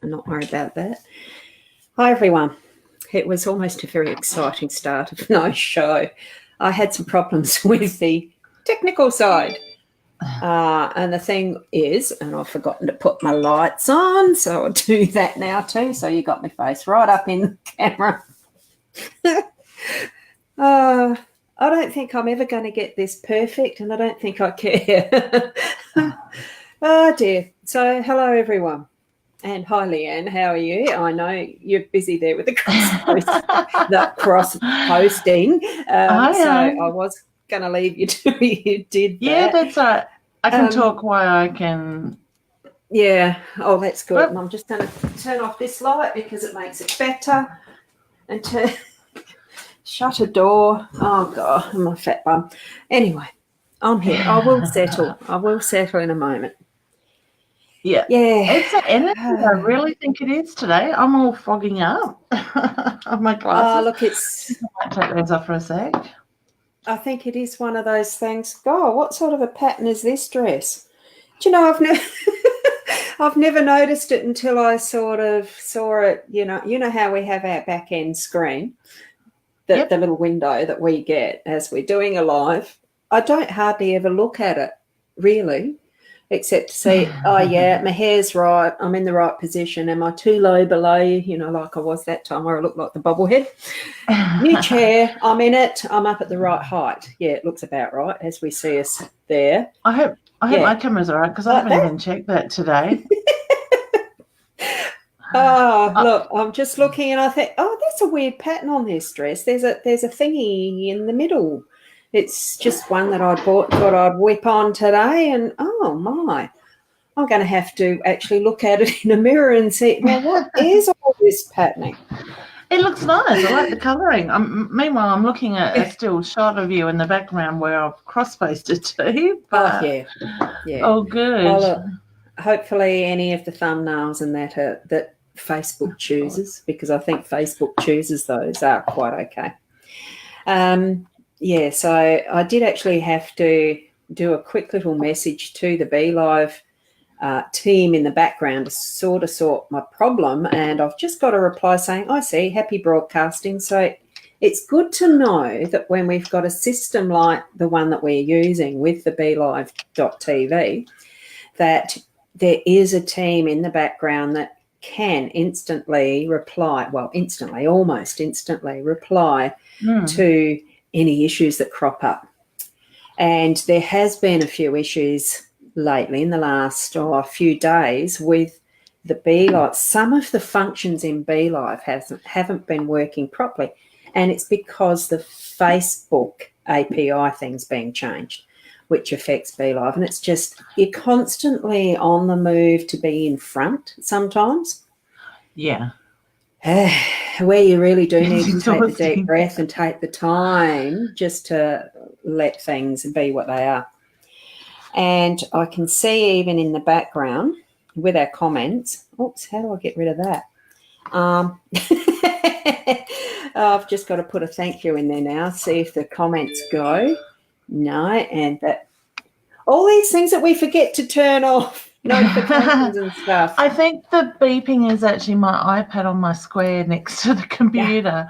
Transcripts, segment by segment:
I'm not worried about that. Hi, everyone. It was almost a very exciting start of no show. I had some problems with the technical side. And the thing is, and I've forgotten to put my lights on, so I'll do that now too. So you got my face right up in the camera. I don't think I'm ever going to get this perfect, and I don't think I care. Oh, dear. So, hello, everyone. And hi, Leanne. How are you? I know you're busy there with the cross posting. So I was going to leave you to you did that. Yeah, that's right. I can talk while I can. Yeah. Oh, that's good. And I'm just going to turn off this light because it makes it better. And to shut a door. Oh, God, I'm a fat bum. Anyway, I'm here. I will settle. I will settle in a moment. Yeah. Yeah. It's the energy. I really think it is today. I'm all fogging up on my glasses. Look, I might take those off for a sec. I think it is one of those things. God, what sort of a pattern is this dress? Do you know, I've never noticed it until I sort of saw it. You know how we have our back end screen, the little window that we get as we're doing a live. I don't hardly ever look at it, really, except to see, oh, yeah, my hair's right. I'm in the right position. Am I too low below, like I was that time where I looked like the bobblehead? New chair, I'm in it. I'm up at the right height. Yeah, it looks about right as we see us there. I hope my camera's all right because I haven't even checked that today. Look, I'm just looking and I think, that's a weird pattern on this dress. There's a thingy in the middle. It's just one that I thought I'd whip on today, and oh my, I'm going to have to actually look at it in a mirror and see, well, what is all this patterning? It looks nice. I like the colouring. Meanwhile, I'm looking at a still shot of you in the background where I've cross-posted to. But yeah. Oh, good. Well, look, hopefully any of the thumbnails and that Facebook chooses, because I think Facebook chooses those, are quite okay. So I did actually have to do a quick little message to the BeLive team in the background to sort of sort my problem, and I've just got a reply saying, I see, happy broadcasting. So it's good to know that when we've got a system like the one that we're using with the BeLive.tv, that there is a team in the background that can instantly reply, almost instantly reply to any issues that crop up. And there has been a few issues lately in the last few days with the BeLive. Some of the functions in BeLive haven't been working properly, and it's because the Facebook API thing's being changed, which affects BeLive. And it's just, you're constantly on the move to be in front sometimes. Yeah. Where you really do need to take the deep breath and take the time just to let things be what they are. And I can see even in the background with our comments, oops, how do I get rid of that? I've just got to put a thank you in there now, see if the comments go. No, and that all these things that we forget to turn off, notifications and stuff. I think the beeping is actually my iPad on my square next to the computer. Yeah.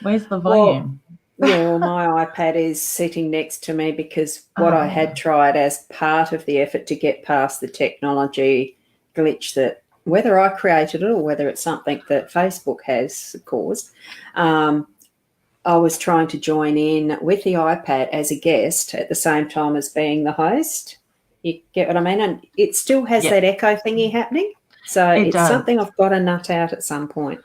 Where's the volume? Well, my iPad is sitting next to me because what I had tried as part of the effort to get past the technology glitch, that whether I created it or whether it's something that Facebook has caused, I was trying to join in with the iPad as a guest at the same time as being the host. You get what I mean? And it still has that echo thingy happening. So it's something I've got to nut out at some point.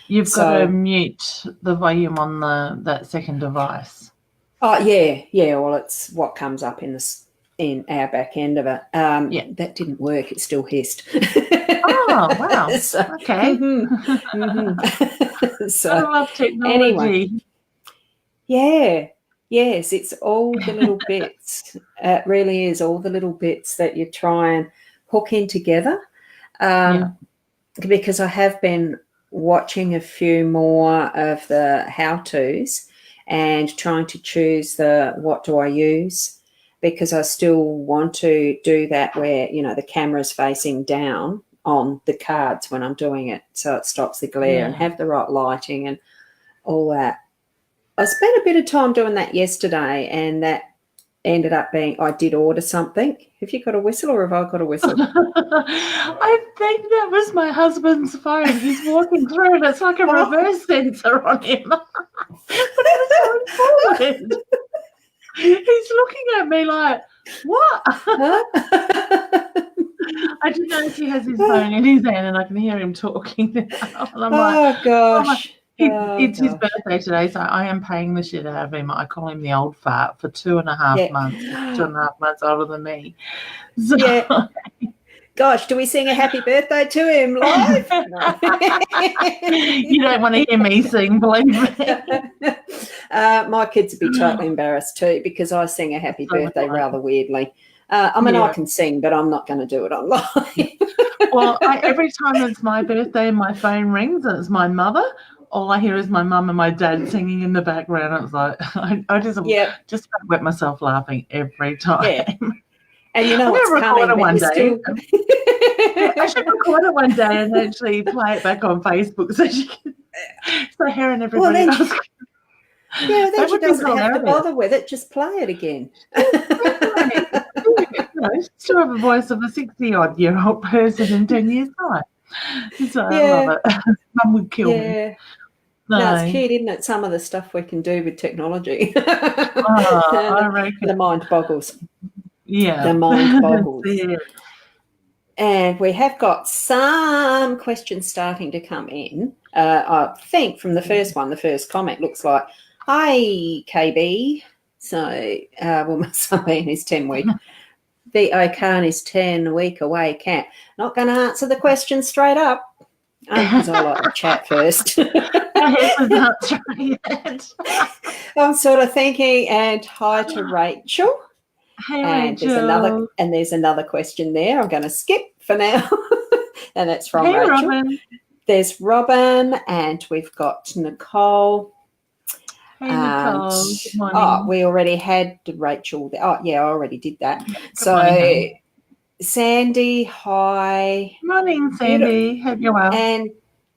You've got to mute the volume on that second device. Oh, yeah. Well, it's what comes up in our back end of it. That didn't work. It still hissed. Oh, wow. So, okay. So, I love technology. Anyway, yes, it's all the little bits. It really is all the little bits that you try and hook in together. Because I have been watching a few more of the how-tos and trying to choose the what do I use, because I still want to do that where, the camera's facing down on the cards when I'm doing it, so it stops the glare, and have the right lighting and all that. I spent a bit of time doing that yesterday, and that ended up being I did order something. Have you got a whistle, or have I got a whistle? I think that was my husband's phone. He's walking through and it's like a reverse sensor on him. But it was going forward. He's looking at me like, what? I didn't know he has his phone in his hand and I can hear him talking now. And I'm like, gosh. It's his birthday today, so I am paying the shit out of him. I call him the old fart for 2.5 months. He's 2.5 months older than me. So, Gosh, do we sing a happy birthday to him live? No. You don't want to hear me sing, believe me. My kids would be totally embarrassed too, because I sing a happy birthday rather weirdly. I can sing, but I'm not going to do it online. Well, every time it's my birthday and my phone rings and it's my mother, all I hear is my mum and my dad singing in the background. It's like I just wet myself laughing every time. Yeah. And you know I'm what's record coming it one day. still... I should record it one day and actually play it back on Facebook so Hera and everybody else. Yeah, then she doesn't have to bother with it. Just play it again. Still have a voice of a 60-odd-year-old person in 10 years' time. So I love it. Mum would kill me. No, it's cute, isn't it? Some of the stuff we can do with technology. I reckon. The mind boggles. Yeah. The mind boggles. And we have got some questions starting to come in. I think from the first one, the first comment looks like, hi, KB. So, my son being his 10-week. V.O. Khan is 10-week away camp. Not going to answer the question straight up. Because I like to chat first. I'm sort of thinking, and hi to Rachel. Hey, and Rachel. There's another question there. I'm going to skip for now. And that's from Rachel. Robin. There's Robin, and we've got Nicole. Hey, Nicole. Good morning. We already had Rachel. I already did that. Good morning. Sandy, hi. Morning, Sandy. Hope you're well. And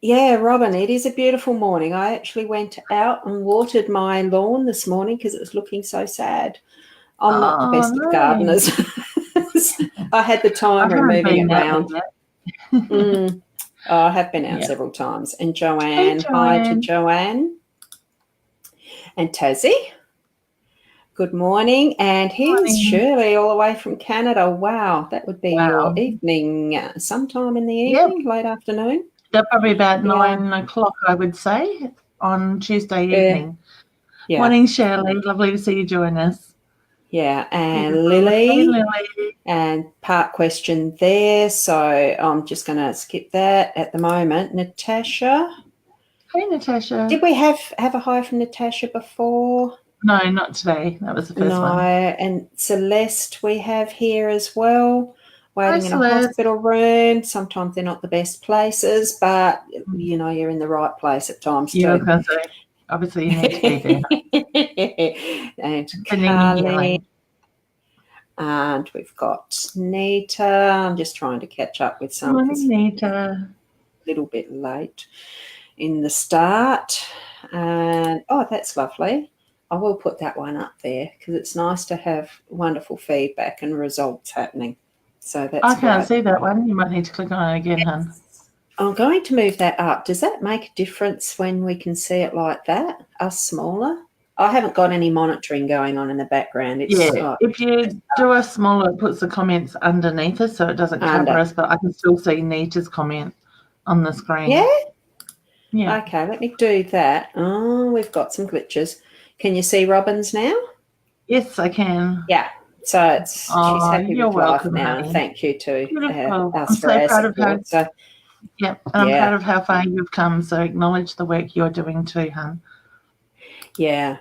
Robin, it is a beautiful morning. I actually went out and watered my lawn this morning because it was looking so sad. I'm not the best of gardeners. I had the time moving it around. I have been out several times. And Joanne, hi to Joanne. And Tassie, good morning. And here's Shirley all the way from Canada. Wow, that would be your evening, sometime in the evening, late afternoon. They're probably about 9 o'clock, I would say, on Tuesday evening. Yeah. Morning, Shirley. Lovely to see you join us. Yeah, and Lily. Hey, Lily. And part question there, so I'm just going to skip that at the moment. Natasha. Hey, Natasha. Did we have a hi from Natasha before? No, not today. That was the first one. No, and Celeste we have here as well, waiting in a hospital room. Sometimes they're not the best places, but, you're in the right place at times too. Yeah, obviously you need to be there. And Carly. And we've got Nita. I'm just trying to catch up with some. Morning, Nita. A little bit late in the start. And that's lovely. I will put that one up there because it's nice to have wonderful feedback and results happening. So that's I can't see that one. You might need to click on it again, hon. I'm going to move that up. Does that make a difference when we can see it like that, us smaller? I haven't got any monitoring going on in the background. If you do a smaller, it puts the comments underneath us so it doesn't cover us, but I can still see Nita's comment on the screen. Yeah? Okay, let me do that. Oh, we've got some glitches. Can you see Robin's now? Yes, I can. Yeah. So she's happy with life now. Honey. Thank you to us I'm for our proud support. I'm proud of how far you've come. So acknowledge the work you're doing too, hon. Yeah.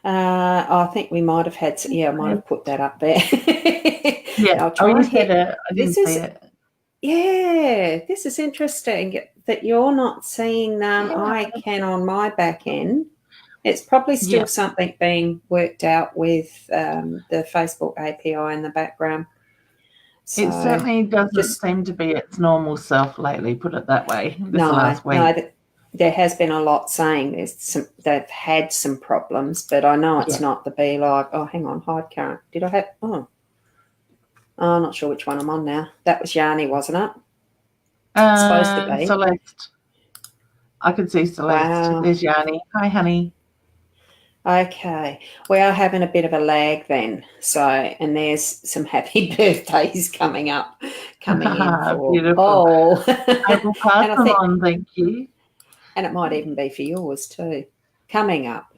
I think we might have had. I might have put that up there. I'll try and hit it. I didn't see it. Yeah, this is interesting that you're not seeing them. I can on my back end. It's probably still something being worked out with the Facebook API in the background. So It certainly doesn't just seem to be its normal self lately, put it that way, this no, last week. no. There has been a lot saying they've had some problems, but I know it's not the BeLive. Oh, hang on, hide current. Did I have? Oh, I'm not sure which one I'm on now. That was Yarny, wasn't it? It's supposed to be. Celeste. I can see Celeste. Wow. There's Yarny. Hi, honey. Okay, we are having a bit of a lag then. So, and there's some happy birthdays coming in for Beautiful. I will pass and I them think, on, thank you. and it might even be for yours too. Coming up.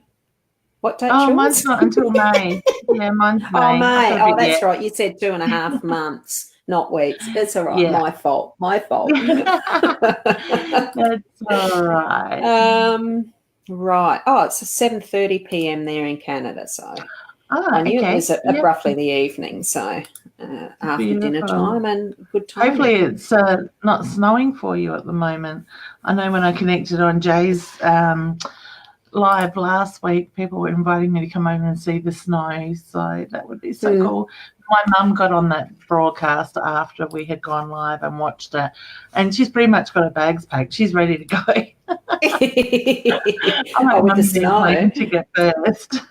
What date's Oh, yours? mine's not until May. Yeah, mine's May. Oh, May. Oh, that's yet. right. You said 2.5 months, not weeks. It's all right. Yeah. My fault. That's all right. Right. Oh, it's 7:30 p.m. there in Canada, so I knew it was at roughly the evening, so after dinner time and good time. Hopefully it's not snowing for you at the moment. I know when I connected on Jay's live last week, people were inviting me to come over and see the snow, so that would be so cool. My mum got on that broadcast after we had gone live and watched it, and she's pretty much got her bags packed. She's ready to go. Oh, with the snow to get first.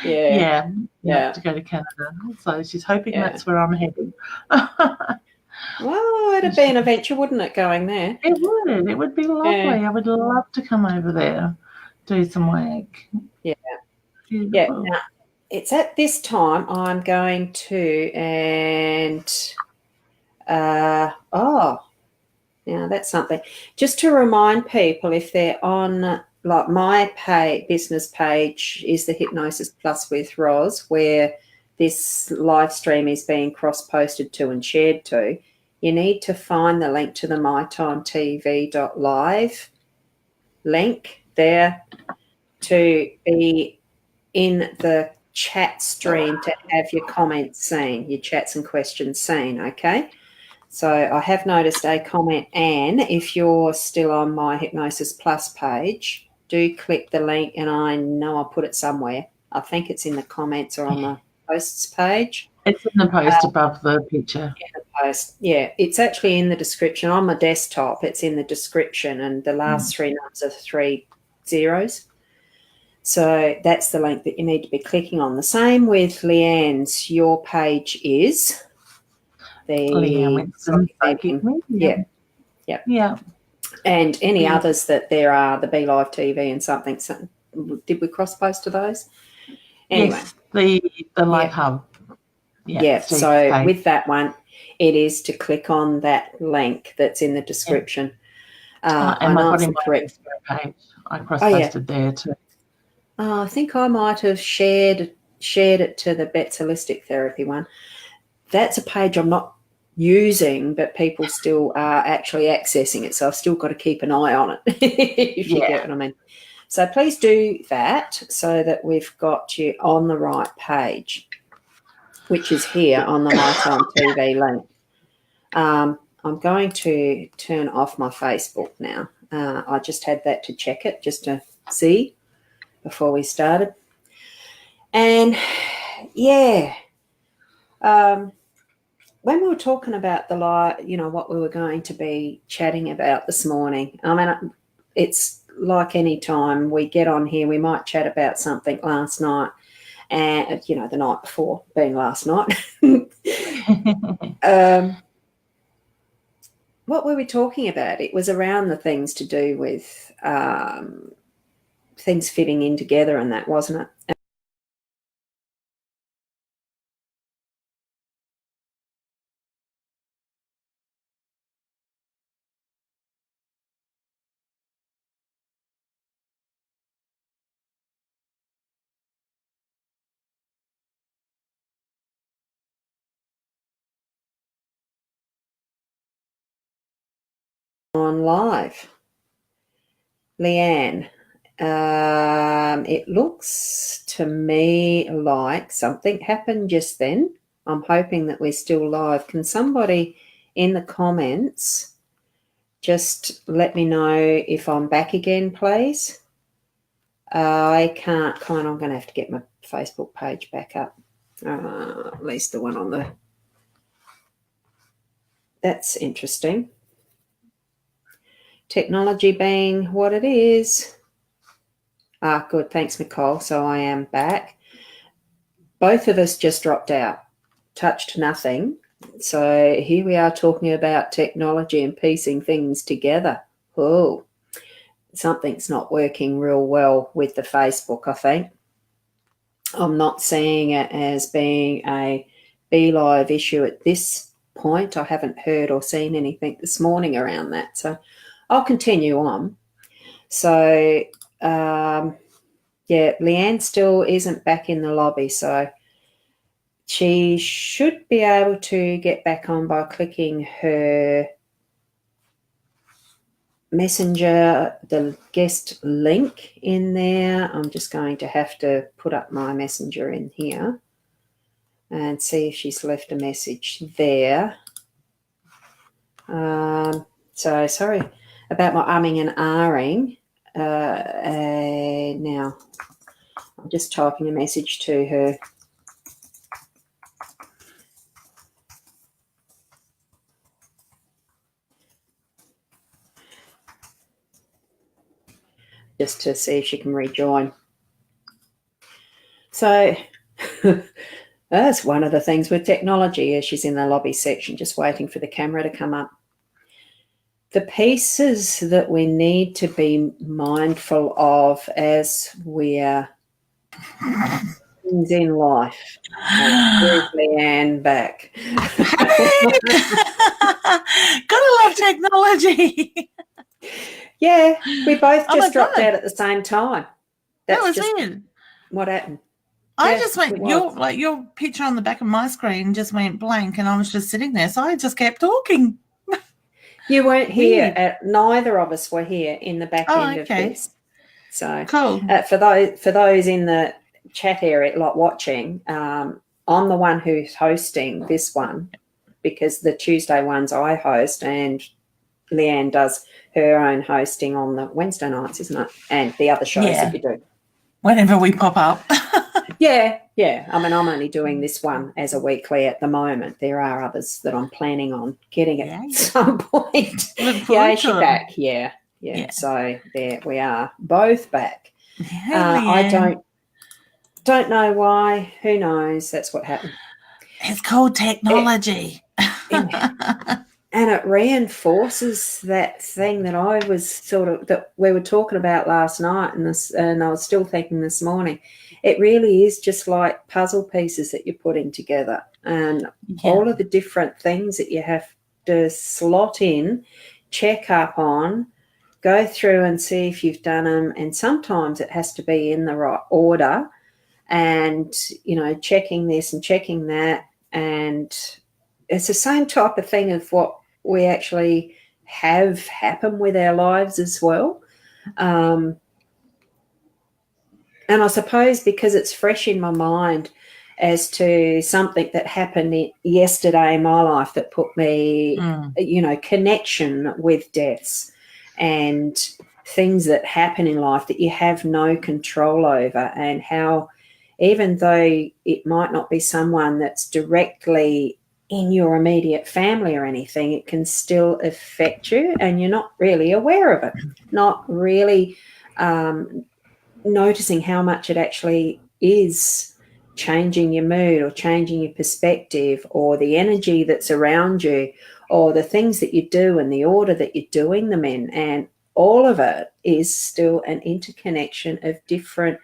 Yeah. To go to Canada, so she's hoping that's where I'm heading. Well, it'd be an adventure, wouldn't it, going there? It would be lovely. I would love to come over there, do some work. Beautiful. Now, it's at this time I'm going to, and now that's something. Just to remind people, if they're on, like my business page is the Hypnosis Plus with Roz, where this live stream is being cross-posted to and shared to, you need to find the link to the mytimetv.live link there to be in the chat stream to have your comments seen, your chats and questions seen, okay? So I have noticed a comment, Anne, if you're still on my Hypnosis Plus page, do click the link, and I know I'll put it somewhere. I think it's in the comments or on the posts page. It's in the post above the picture. In the post, yeah. It's actually in the description. On my desktop, it's in the description, and the last 3 numbers are 3 zeros. So that's the link that you need to be clicking on. The same with Leanne's. Your page is Leanne Winston. Yeah. And any others that there are, the BeLive TV and something. Did we cross post to those? Anyway, yes, the Live Hub. So with that one, it is to click on that link that's in the description. And I put in my Facebook page. I cross-posted there too. I think I might have shared it to the Bet's Holistic Therapy one. That's a page I'm not using, but people still are actually accessing it, so I've still got to keep an eye on it, if you get what I mean. So please do that so that we've got you on the right page, which is here on the My Time TV link. I'm going to turn off my Facebook now. I just had that to check it, just to see before we started. And, when we were talking about the live, what we were going to be chatting about this morning, I mean, it's like any time we get on here, we might chat about something last night and, the night before being last night. What were we talking about? It was around the things to do with things fitting in together and that, wasn't it? On live. Leanne, it looks to me like something happened just then. I'm hoping that we're still live. Can somebody in the comments just let me know if I'm back again, please? I can't I'm going to have to get my Facebook page back up, at least the one on the that's interesting. Technology being what it is. Good. Thanks, Nicole. So I am back. Both of us just dropped out, touched nothing. So here we are talking about technology and piecing things together. Oh, something's not working real well with the Facebook, I think. I'm not seeing it as being a BeLive issue at this point. I haven't heard or seen anything this morning around that. So I'll continue on. So, Leanne still isn't back in the lobby. So she should be able to get back on by clicking her messenger, the guest link in there. I'm just going to have to put up my messenger in here and see if she's left a message there. So sorry about my umming and ahhing. Now I'm just typing a message to her. Just to see if she can rejoin. So that's one of the things with technology is she's in the lobby section just waiting for the camera to come up. The pieces that we need to be mindful of as we are in life. Here's Leanne back. Gotta love technology. Yeah, we both just dropped out at the same time. That was it. What happened? I just went, your picture on the back of my screen just went blank and I was just sitting there. So I just kept talking. You weren't here. Neither of us were here in the back end of this. So cool. For those in the chat area, like watching, I'm the one who's hosting this one because the Tuesday ones I host and Leanne does her own hosting on the Wednesday nights, isn't it? And the other shows that you do. Whenever we pop up. Yeah. I mean, I'm only doing this one as a weekly at the moment. There are others that I'm planning on getting at some point. Yeah, she's back. Yeah. So there we are, both back. I don't know why. Who knows? That's what happened. It's called technology. And it reinforces that thing that I was that we were talking about last night and I was still thinking this morning. It really is just like puzzle pieces that you're putting together and all of the different things that you have to slot in, check up on, go through and see if you've done them. And sometimes it has to be in the right order and, checking this and checking that. And it's the same type of thing of what we actually have happen with our lives as well. And I suppose because it's fresh in my mind as to something that happened yesterday in my life that put me, connection with deaths and things that happen in life that you have no control over, and how even though it might not be someone that's directly in your immediate family or anything, it can still affect you and you're not really aware of it, not really noticing how much it actually is changing your mood or changing your perspective or the energy that's around you or the things that you do and the order that you're doing them in. And all of it is still an interconnection of different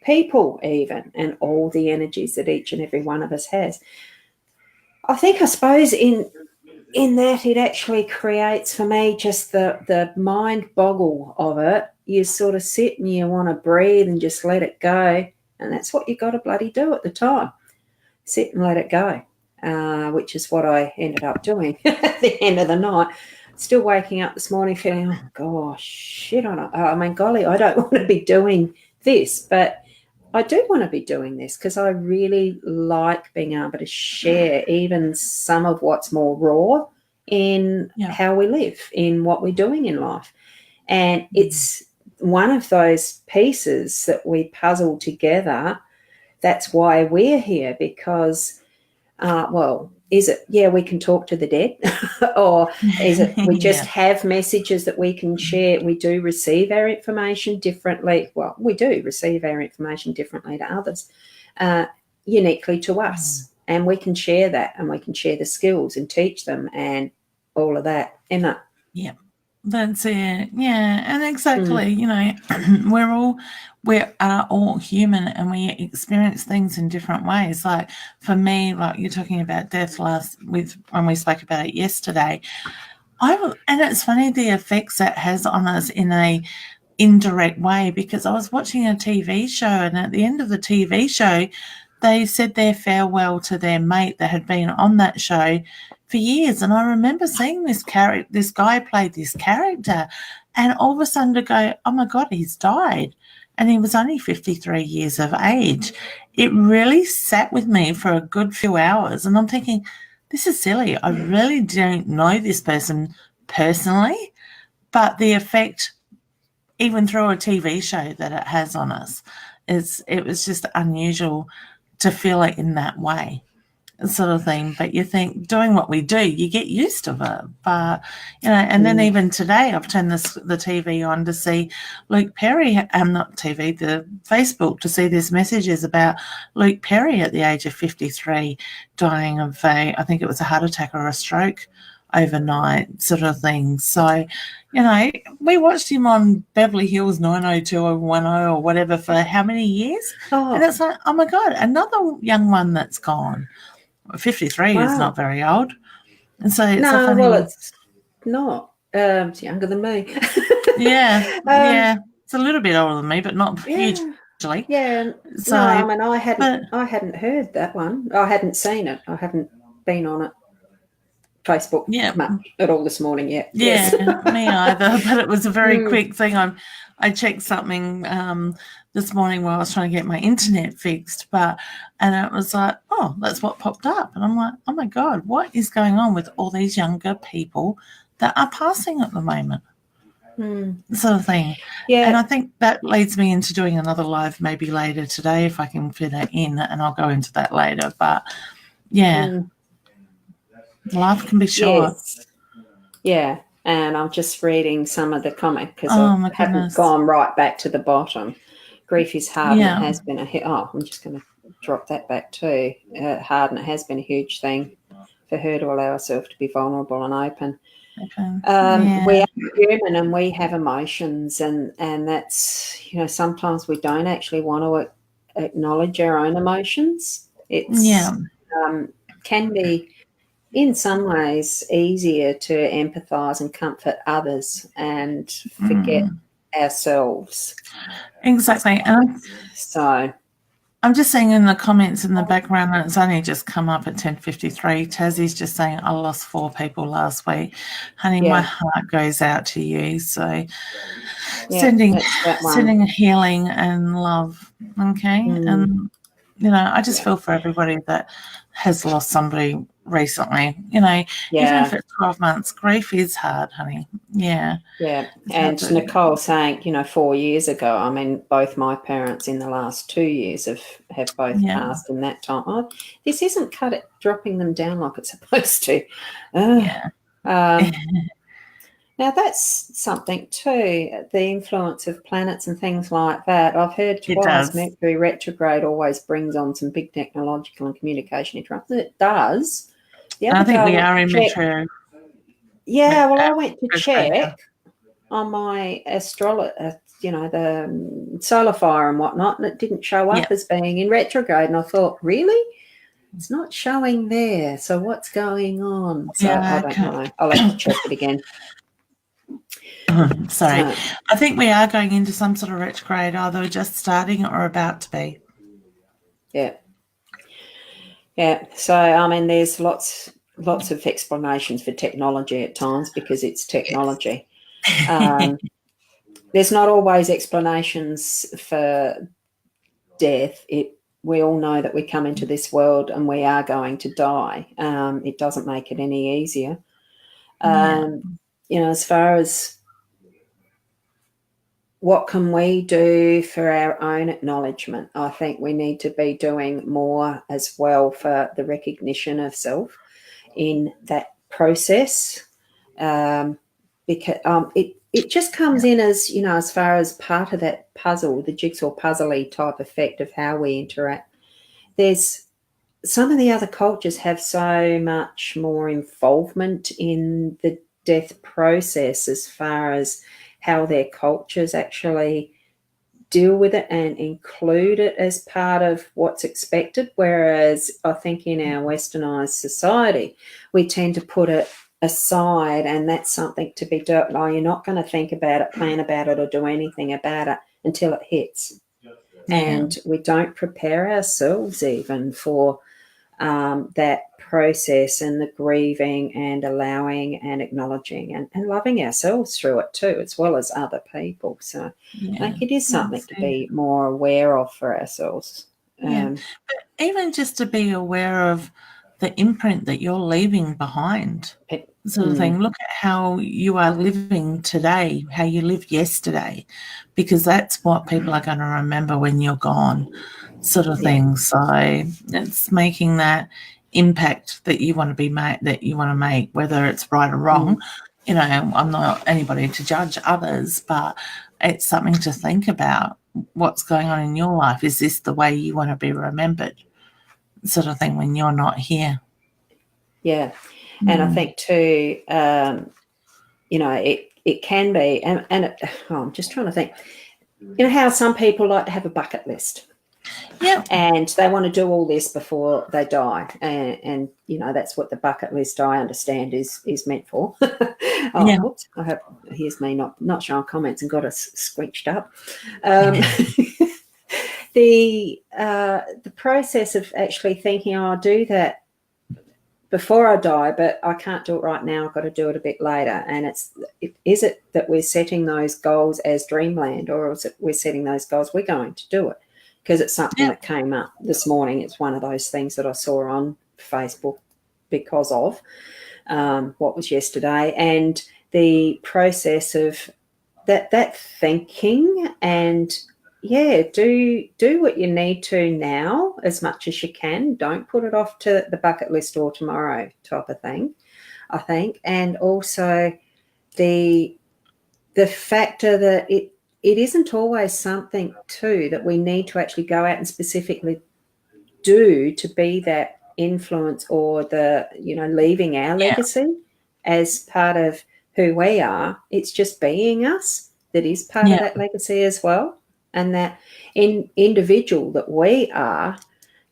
people even, and all the energies that each and every one of us has. I suppose in that it actually creates for me just the mind boggle of it. You sort of sit and you want to breathe and just let it go. And that's what you got to bloody do at the time. Sit and let it go, which is what I ended up doing at the end of the night. Still waking up this morning feeling, oh, gosh, shit on it. I mean, golly, I don't want to be doing this, but I do want to be doing this because I really like being able to share even some of what's more raw in how we live, in what we're doing in life. And it's one of those pieces that we puzzle together. That's why we're here, because, is it, yeah, we can talk to the dead? Or is it we just have messages that we can share? We do receive our information differently. Well, we do receive our information differently to others, uniquely to us. And we can share that, and we can share the skills and teach them and all of that. Emma? Yeah, that's it. Yeah, and exactly, you know, we are all human, and we experience things in different ways. Like for me, like you're talking about death when we spoke about it yesterday, and it's funny the effects that has on us in a indirect way, because I was watching a TV show, and at the end of the TV show, they said their farewell to their mate that had been on that show for years. And I remember seeing this guy played this character, and all of a sudden to go, oh my God, he's died. And he was only 53 years of age. It really sat with me for a good few hours. And I'm thinking, this is silly. I really don't know this person personally, but the effect, even through a TV show, that it has on us, it was just unusual to feel it in that way, sort of thing. But you think, doing what we do, you get used to it. But, you know, and then even today I've turned the TV on to see Luke Perry, not TV, the Facebook, to see these messages about Luke Perry at the age of 53 dying of I think it was a heart attack or a stroke overnight, sort of thing. So, you know, we watched him on Beverly Hills 90210 or whatever for how many years? Oh. And it's like, oh my God, another young one that's gone. 53 is not very old. And so it's a funny... well, it's not. It's younger than me. Yeah, yeah. It's a little bit older than me, but not hugely. Yeah. So, no, I mean, I hadn't heard that one. I hadn't seen it. I hadn't been on it. Facebook much at all this morning yet. Yeah, me either. But it was a very quick thing. I checked something this morning while I was trying to get my internet fixed, and it was like, oh, that's what popped up. And I'm like, oh my God, what is going on with all these younger people that are passing at the moment? Sort of thing. Yeah. And I think that leads me into doing another live maybe later today if I can fit it in, and I'll go into that later. But yeah. Life can be short. Yes. Yeah, and I'm just reading some of the comment because I haven't gone right back to the bottom. Grief is hard, and it has been I'm just going to drop that back too. Hard, and it has been a huge thing for her to allow herself to be vulnerable and open. Okay. We are human, and we have emotions, and that's, you know, sometimes we don't actually want to acknowledge our own emotions. It's can be, in some ways, easier to empathise and comfort others and forget ourselves. Exactly. And so I'm just seeing in the comments in the background, and it's only just come up at 10:53. Tazzie's just saying, I lost 4 people last week. Honey, my heart goes out to you. So sending a healing and love. Okay. And, you know, I just feel for everybody that has lost somebody recently, you know, even if it's 12 months, grief is hard, honey. Yeah. Yeah. And Nicole saying, you know, 4 years ago, I mean, both my parents in the last 2 years have both passed in that time. This isn't dropping them down like it's supposed to. Now, that's something too, the influence of planets and things like that. I've heard twice Mercury retrograde always brings on some big technological and communication interruptions. It does. I think we are in metro. Yeah, well, I went to check on my astrologer, you know, the solar fire and whatnot, and it didn't show up as being in retrograde. And I thought, really? It's not showing there. So what's going on? So I don't know. I'll have to check it again. Sorry. I think we are going into some sort of retrograde, either just starting or about to be. Yeah. Yeah. So, I mean, there's lots of explanations for technology at times because it's technology. There's not always explanations for death. We all know that we come into this world and we are going to die. It doesn't make it any easier. You know, as far as what can we do for our own acknowledgement, I think we need to be doing more as well for the recognition of self. in that process, because it just comes in as, you know, as far as part of that puzzle, the jigsaw puzzle-y type effect of how we interact. There's some of the other cultures have so much more involvement in the death process as far as how their cultures actually deal with it and include it as part of what's expected. Whereas I think in our westernized society, we tend to put it aside, and that's something to be dealt with. Oh, you're not going to think about it, plan about it, or do anything about it until it hits. Yeah. And we don't prepare ourselves even for that process and the grieving and allowing and acknowledging and loving ourselves through it too, as well as other people. So I think it is something to be more aware of for ourselves. But even just to be aware of the imprint that you're leaving behind, sort of thing. Look at how you are living today, how you lived yesterday, because that's what people are going to remember when you're gone, sort of thing. So it's making that impact that you want to be that you want to make, whether it's right or wrong. You know, I'm not anybody to judge others, but it's something to think about. What's going on in your life? Is this the way you want to be remembered, sort of thing, when you're not here? Yeah. And I think too, you know, it can be, and I'm just trying to think, you know, how some people like to have a bucket list. Yeah. And they want to do all this before they die. And you know, that's what the bucket list, I understand, is meant for. Whoops, I hope, here's me not showing comments and got us screeched up. The process of actually thinking, I'll do that before I die, but I can't do it right now. I've got to do it a bit later. And is it that we're setting those goals as dreamland, or is it we're setting those goals, we're going to do it? Because it's something that came up this morning. It's one of those things that I saw on Facebook because of what was yesterday, and the process of that thinking, and do what you need to now as much as you can. Don't put it off to the bucket list or tomorrow type of thing, I think. And also the factor that it isn't always something too that we need to actually go out and specifically do to be that influence, or the, you know, leaving our legacy as part of who we are. It's just being us that is part of that legacy as well. And that individual that we are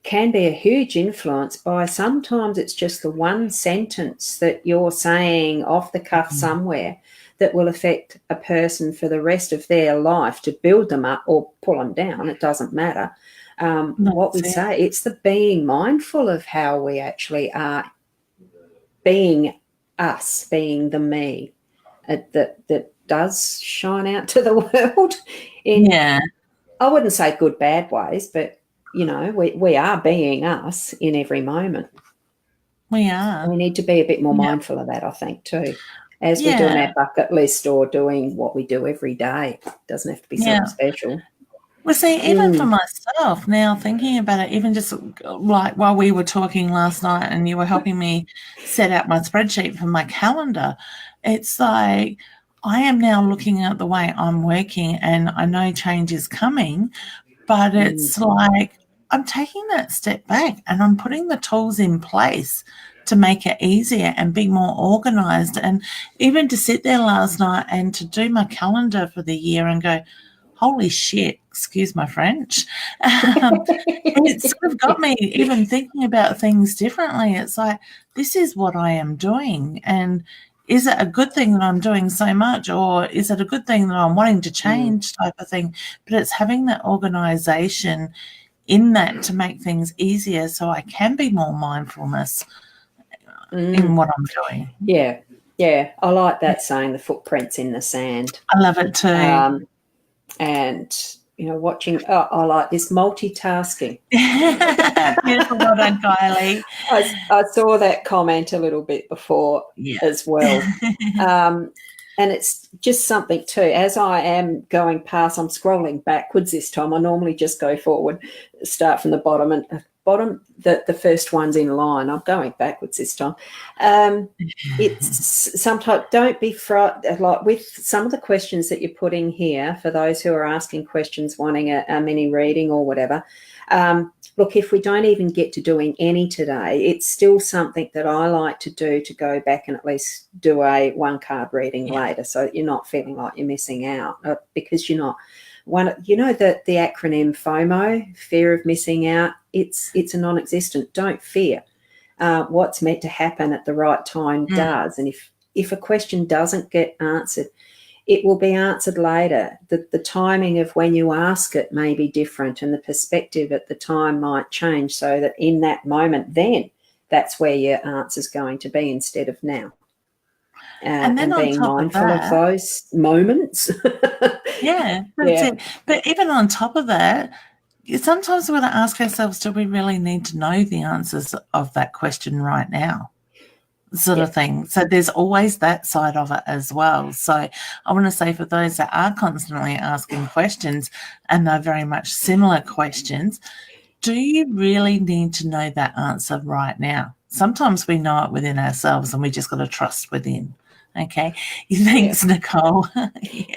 can be a huge influence by, sometimes it's just the one sentence that you're saying off the cuff somewhere that will affect a person for the rest of their life, to build them up or pull them down. It doesn't matter what we say. It's the being mindful of how we actually are being us, being the me, that does shine out to the world in, I wouldn't say good, bad ways, but, you know, we are being us in every moment. We are. We need to be a bit more mindful of that, I think, too, as we're doing our bucket list or doing what we do every day. It doesn't have to be something special. Well, see, even for myself now, thinking about it, even just like while we were talking last night and you were helping me set out my spreadsheet for my calendar, it's like I am now looking at the way I'm working, and I know change is coming, but it's like I'm taking that step back and I'm putting the tools in place to make it easier and be more organised. And even to sit there last night and to do my calendar for the year and go, holy shit, excuse my French. It sort of got me even thinking about things differently. It's like, this is what I am doing. And is it a good thing that I'm doing so much, or is it a good thing that I'm wanting to change type of thing? But it's having that organisation in that to make things easier, so I can be more mindfulness in what I'm doing. Yeah. I like that saying, the footprints in the sand. I love it too. And, you know, watching, I like this multitasking. Beautiful, well done, Kylie. I saw that comment a little bit before as well. And it's just something too, as I am going past, I'm scrolling backwards this time. I normally just go forward, start from the bottom and bottom, the first one's in line. I'm going backwards this time. It's sometimes, don't be frightened, like with some of the questions that you're putting here for those who are asking questions, wanting a mini reading or whatever. Look, if we don't even get to doing any today, it's still something that I like to do, to go back and at least do a 1-card reading later, so you're not feeling like you're missing out, because you're not. The acronym FOMO, fear of missing out, it's a non-existent. Don't fear. What's meant to happen at the right time does. And if a question doesn't get answered, it will be answered later. The timing of when you ask it may be different, and the perspective at the time might change, so that in that moment, then that's where your answer's going to be instead of now. And being mindful of those moments. Yeah, that's it. But even on top of that, sometimes we've got to ask ourselves, do we really need to know the answers of that question right now? Sort of thing. So there's always that side of it as well. So I want to say, for those that are constantly asking questions, and they're very much similar questions, do you really need to know that answer right now? Sometimes we know it within ourselves, and we just got to trust within. Okay. Thanks, Nicole.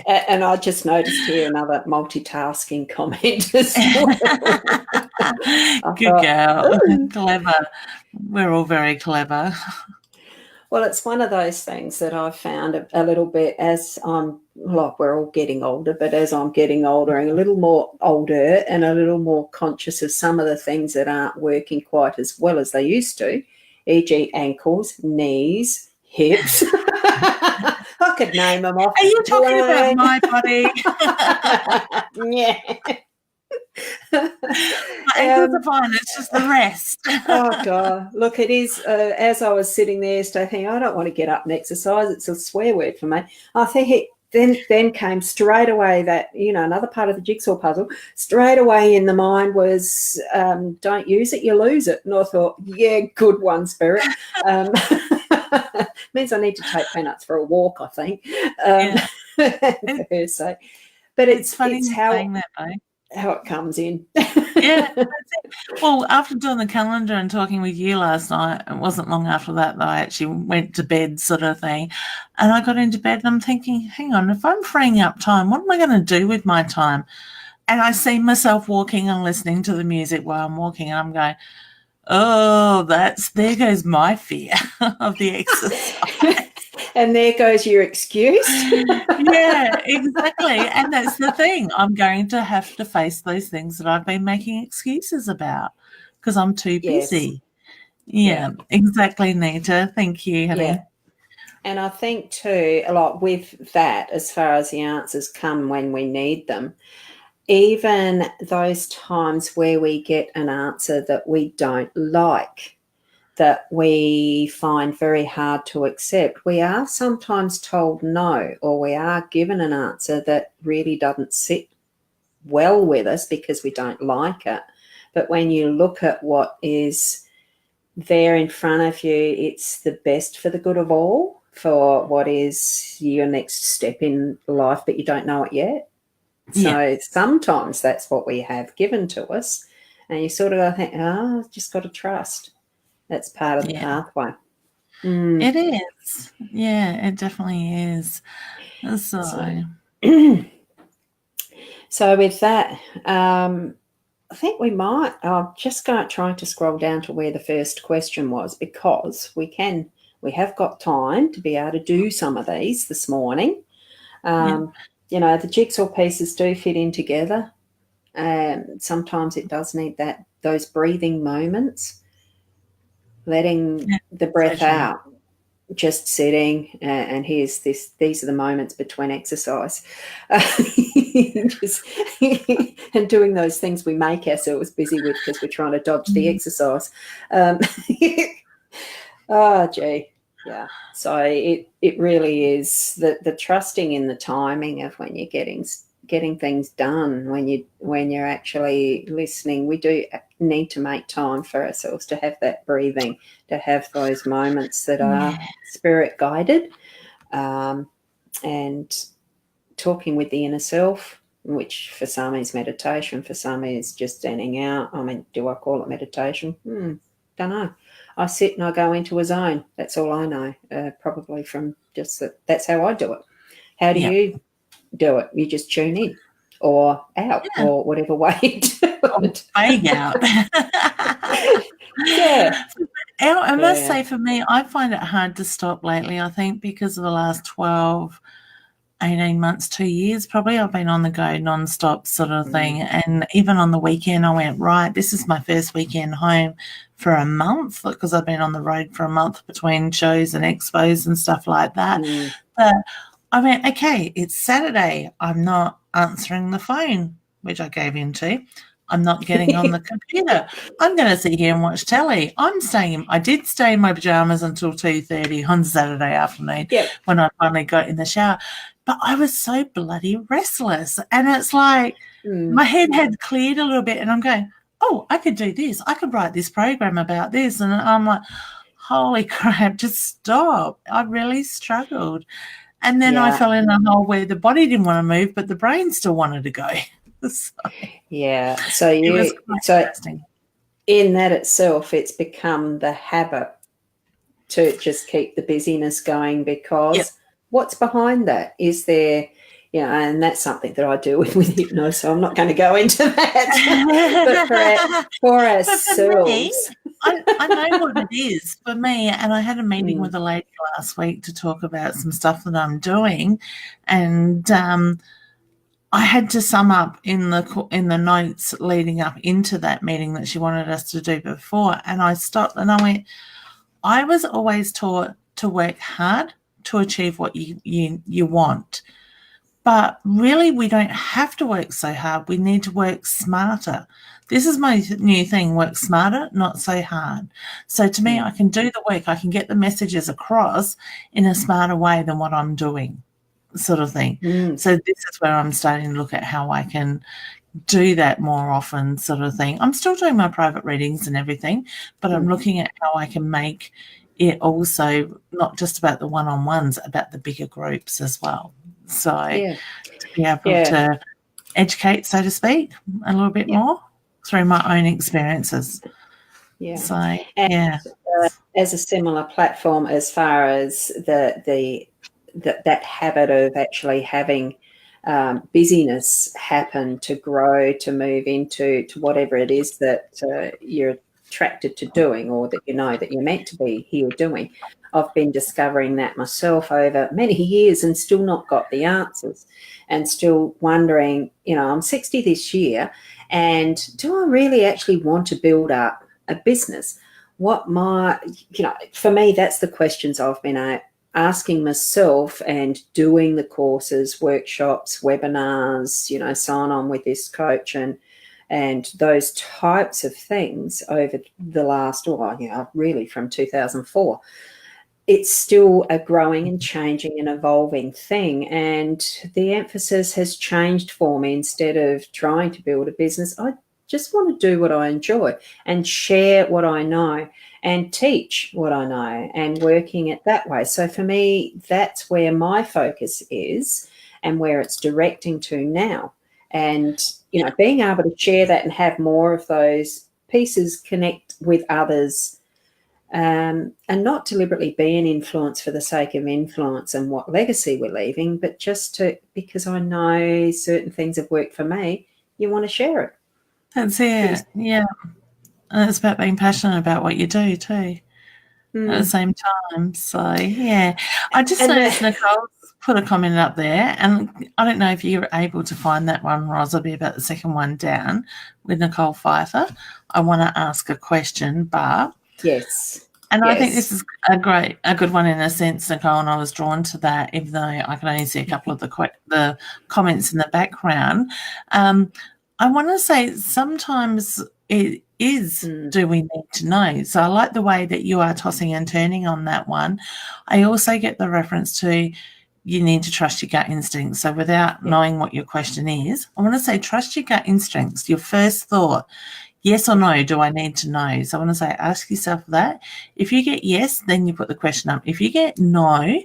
And I just noticed here another multitasking comment as well. Good girl. Clever. We're all very clever. Well, it's one of those things that I've found a little bit as I'm, like, we're all getting older, but as I'm getting older and a little more older and a little more conscious of some of the things that aren't working quite as well as they used to, e.g. ankles, knees, hips. I could name them off. Are you talking about my body? Yeah. My ankles are fine. It's just the rest. Oh God! Look, it is. As I was sitting there, thinking, I don't want to get up and exercise. It's a swear word for me. I think then came straight away that, another part of the jigsaw puzzle. Straight away in the mind was, don't use it, you lose it. And I thought, yeah, good one, Spirit. Means I need to take Peanuts for a walk, I think. For her sake. But it's funny saying that, though. How it comes in. Yeah, that's it. Well, after doing the calendar and talking with you last night, it wasn't long after that I actually went to bed, sort of thing. And I got into bed and I'm thinking, hang on, if I'm freeing up time, what am I going to do with my time? And I see myself walking and listening to the music while I'm walking, and I'm going, oh, there goes my fear of the exercise. And there goes your excuse. Yeah, exactly. And that's the thing. I'm going to have to face those things that I've been making excuses about because I'm too busy. Yeah, exactly, Nita. Thank you, honey. Yeah. And I think too, a lot with that, as far as the answers come when we need them, even those times where we get an answer that we don't like, that we find very hard to accept, we are sometimes told no, or we are given an answer that really doesn't sit well with us because we don't like it. But when you look at what is there in front of you, it's the best for the good of all, for what is your next step in life, but you don't know it yet. So sometimes that's what we have given to us, and you sort of think, just got to trust. That's part of the pathway. It is. Yeah, it definitely is. So with that, I think we might. I'm just trying to scroll down to where the first question was, because we have got time to be able to do some of these this morning. The jigsaw pieces do fit in together. Sometimes it does need those breathing moments. Letting the breath out, just sitting, and these are the moments between exercise, and doing those things we make ourselves busy with because we're trying to dodge the exercise. Oh, gee, yeah. So it really is the trusting in the timing of when you're getting things done, when you're actually listening. We do need to make time for ourselves to have that breathing, to have those moments that are spirit guided, and talking with the inner self, which for some is meditation, for some is just standing out. I mean, do I call it meditation? Don't know. I sit and I go into a zone. That's all I know, probably from just that's how I do it. How do you do it? You just tune in or out or whatever way you do it. Fade out. Yeah. I must say, for me, I find it hard to stop lately, I think, because of the last 12, 18 months, 2 years probably, I've been on the go non-stop sort of thing. And even on the weekend, I went, right, this is my first weekend home for a month, because I've been on the road for a month between shows and expos and stuff like that. But I went, okay, it's Saturday. I'm not answering the phone, which I gave into. I'm not getting on the computer. I'm going to sit here and watch telly. I did stay in my pajamas until 2:30 on Saturday afternoon when I finally got in the shower. But I was so bloody restless. And it's like my head had cleared a little bit and I'm going, oh, I could do this. I could write this program about this. And I'm like, holy crap, just stop. I really struggled. And then I fell in a hole where the body didn't want to move, but the brain still wanted to go. So in that itself, it's become the habit to just keep the busyness going, because what's behind that? Is there, and that's something that I deal with hypnosis, so I'm not going to go into that. But for ourselves. Me, I know what it is for me, and I had a meeting with a lady last week to talk about some stuff that I'm doing, and I had to sum up in the notes leading up into that meeting that she wanted us to do before, and I stopped and I went, I was always taught to work hard to achieve what you want, but really we don't have to work so hard. We need to work smarter. This is my new thing, work smarter, not so hard. So to me, I can do the work, I can get the messages across in a smarter way than what I'm doing, sort of thing. So this is where I'm starting to look at how I can do that more often, sort of thing. I'm still doing my private readings and everything, but I'm looking at how I can make it also not just about the one-on-ones, about the bigger groups as well. So to be able to educate, so to speak, a little bit more through my own experiences. So as a similar platform, as far as that habit of actually having busyness happen to grow, to move into whatever it is that you're attracted to doing, or that that you're meant to be here doing. I've been discovering that myself over many years and still not got the answers, and still wondering, I'm 60 this year, and do I really actually want to build up a business? For me, that's the questions I've been asking myself, and doing the courses, workshops, webinars, sign on with this coach and those types of things over the last, really from 2004. It's still a growing and changing and evolving thing. And the emphasis has changed for me. Instead of trying to build a business, I just want to do what I enjoy and share what I know and teach what I know, and working it that way. So for me, that's where my focus is and where it's directing to now. And, being able to share that and have more of those pieces connect with others, and not deliberately be an influence for the sake of influence and what legacy we're leaving, but just because I know certain things have worked for me, you want to share it. That's it. Yeah. And it's about being passionate about what you do too at the same time. So, I just noticed Nicole's put a comment up there, and I don't know if you're able to find that one, Roz. It'll be about the second one down with Nicole Pfeiffer. I want to ask a question, Barb. Yes. And I think this is a good one in a sense, Nicole, and I was drawn to that, even though I can only see a couple of the comments in the background. I want to say sometimes it is, do we need to know? So I like the way that you are tossing and turning on that one. I also get the reference to you need to trust your gut instincts. So without knowing what your question is, I want to say trust your gut instincts, your first thought. Yes or no, do I need to know? So I want to say ask yourself that. If you get yes, then you put the question up. If you get no,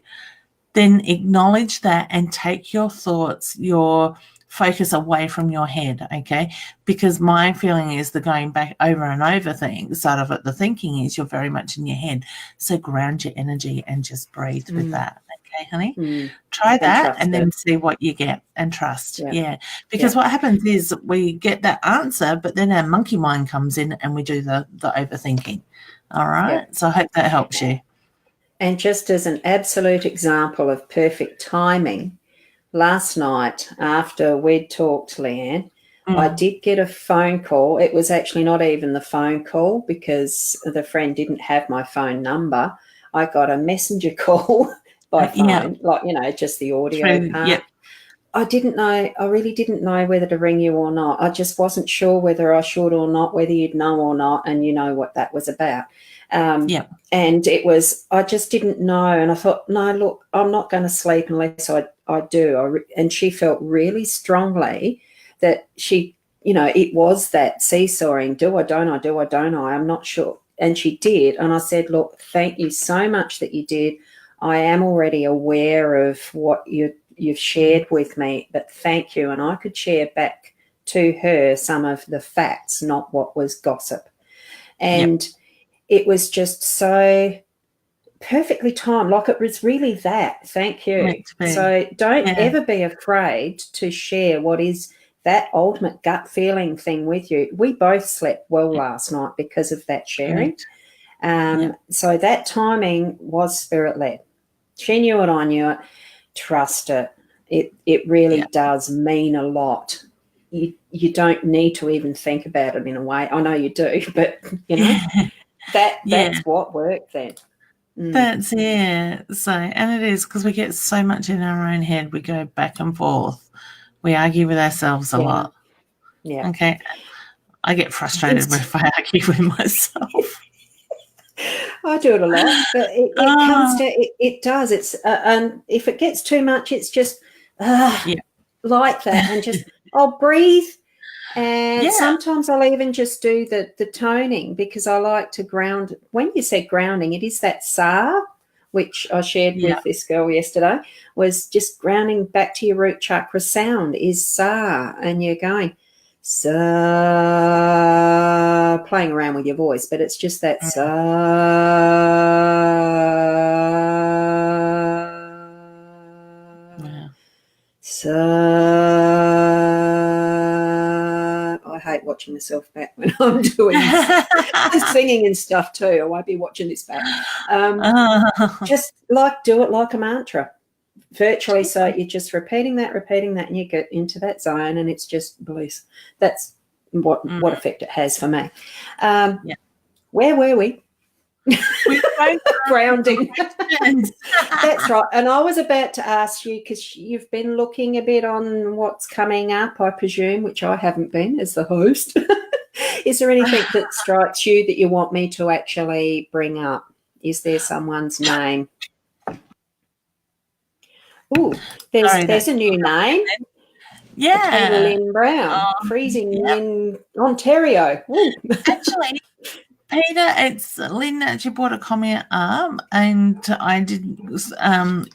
then acknowledge that and take your thoughts, your focus away from your head, okay? Because my feeling is the going back over and over thing, sort of the thinking is you're very much in your head. So ground your energy and just breathe with that, okay, honey? Try that and then see what you get and trust. Yeah. Because what happens is we get that answer, but then our monkey mind comes in and we do the overthinking. All right? So I hope that helps you. And just as an absolute example of perfect timing, last night after we'd talked, Leanne, I did get a phone call. It was actually not even the phone call because the friend didn't have my phone number. I got a messenger call by phone, like, you know, just the audio part. I didn't know, I really didn't know whether to ring you or not. I just wasn't sure whether I should or not, whether you'd know or not, and you know what that was about. And it was, I just didn't know. And I thought, no, look, I'm not going to sleep unless I do. And she felt really strongly that she, you know, it was that seesawing, do I, don't I, do I, don't I, I'm not sure. And she did. And I said, look, thank you so much that you did. I am already aware of what you've shared with me, but thank you. And I could share back to her some of the facts, not what was gossip. And it was just so perfectly timed, like it was really that. Thank you. So don't ever be afraid to share what is that ultimate gut feeling thing with you. We both slept well last night because of that sharing. So that timing was spirit-led. She knew it, I knew it. Trust it. It really does mean a lot. You don't need to even think about it in a way. I know you do, but, you know, that's what worked then. That's So, and it is because we get so much in our own head. We go back and forth. We argue with ourselves a lot. Okay. I get frustrated if I argue with myself. I do it a lot, but it comes down. It does. It's and if it gets too much, it's just like that, and just I'll breathe. And sometimes I'll even just do the toning because I like to ground. When you said grounding, it is that sa, which I shared with this girl yesterday, was just grounding back to your root chakra. Sound is sa, and you're going sa, playing around with your voice, but it's just that sa. I hate watching myself back when I'm doing singing and stuff too. I won't be watching this back. Just do it like a mantra, virtually. So you're just repeating that, and you get into that zone, and it's just bliss. That's what effect it has for me. Where were we? Grounding. That's right. And I was about to ask you, because you've been looking a bit on what's coming up, I presume, which I haven't been as the host. Is there anything that strikes you that you want me to actually bring up? Is there someone's name? Oh, there's a new name. Lynn Brown, freezing in Ontario. Actually, Peter, it's Lynn actually brought a comment up, and I did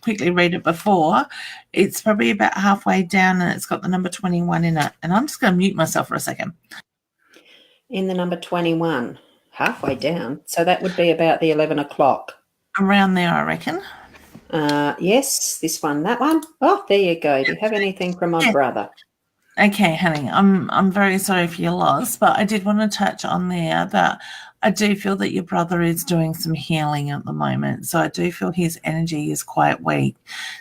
quickly read it before. It's probably about halfway down, and it's got the number 21 in it. And I'm just going to mute myself for a second. In the number 21, halfway down. So that would be about the 11 o'clock. Around there, I reckon. Yes, this one, that one. Oh, there you go. Do you have anything from my brother? Okay, honey, I'm very sorry for your loss, but I did want to touch on there that I do feel that your brother is doing some healing at the moment. So I do feel his energy is quite weak.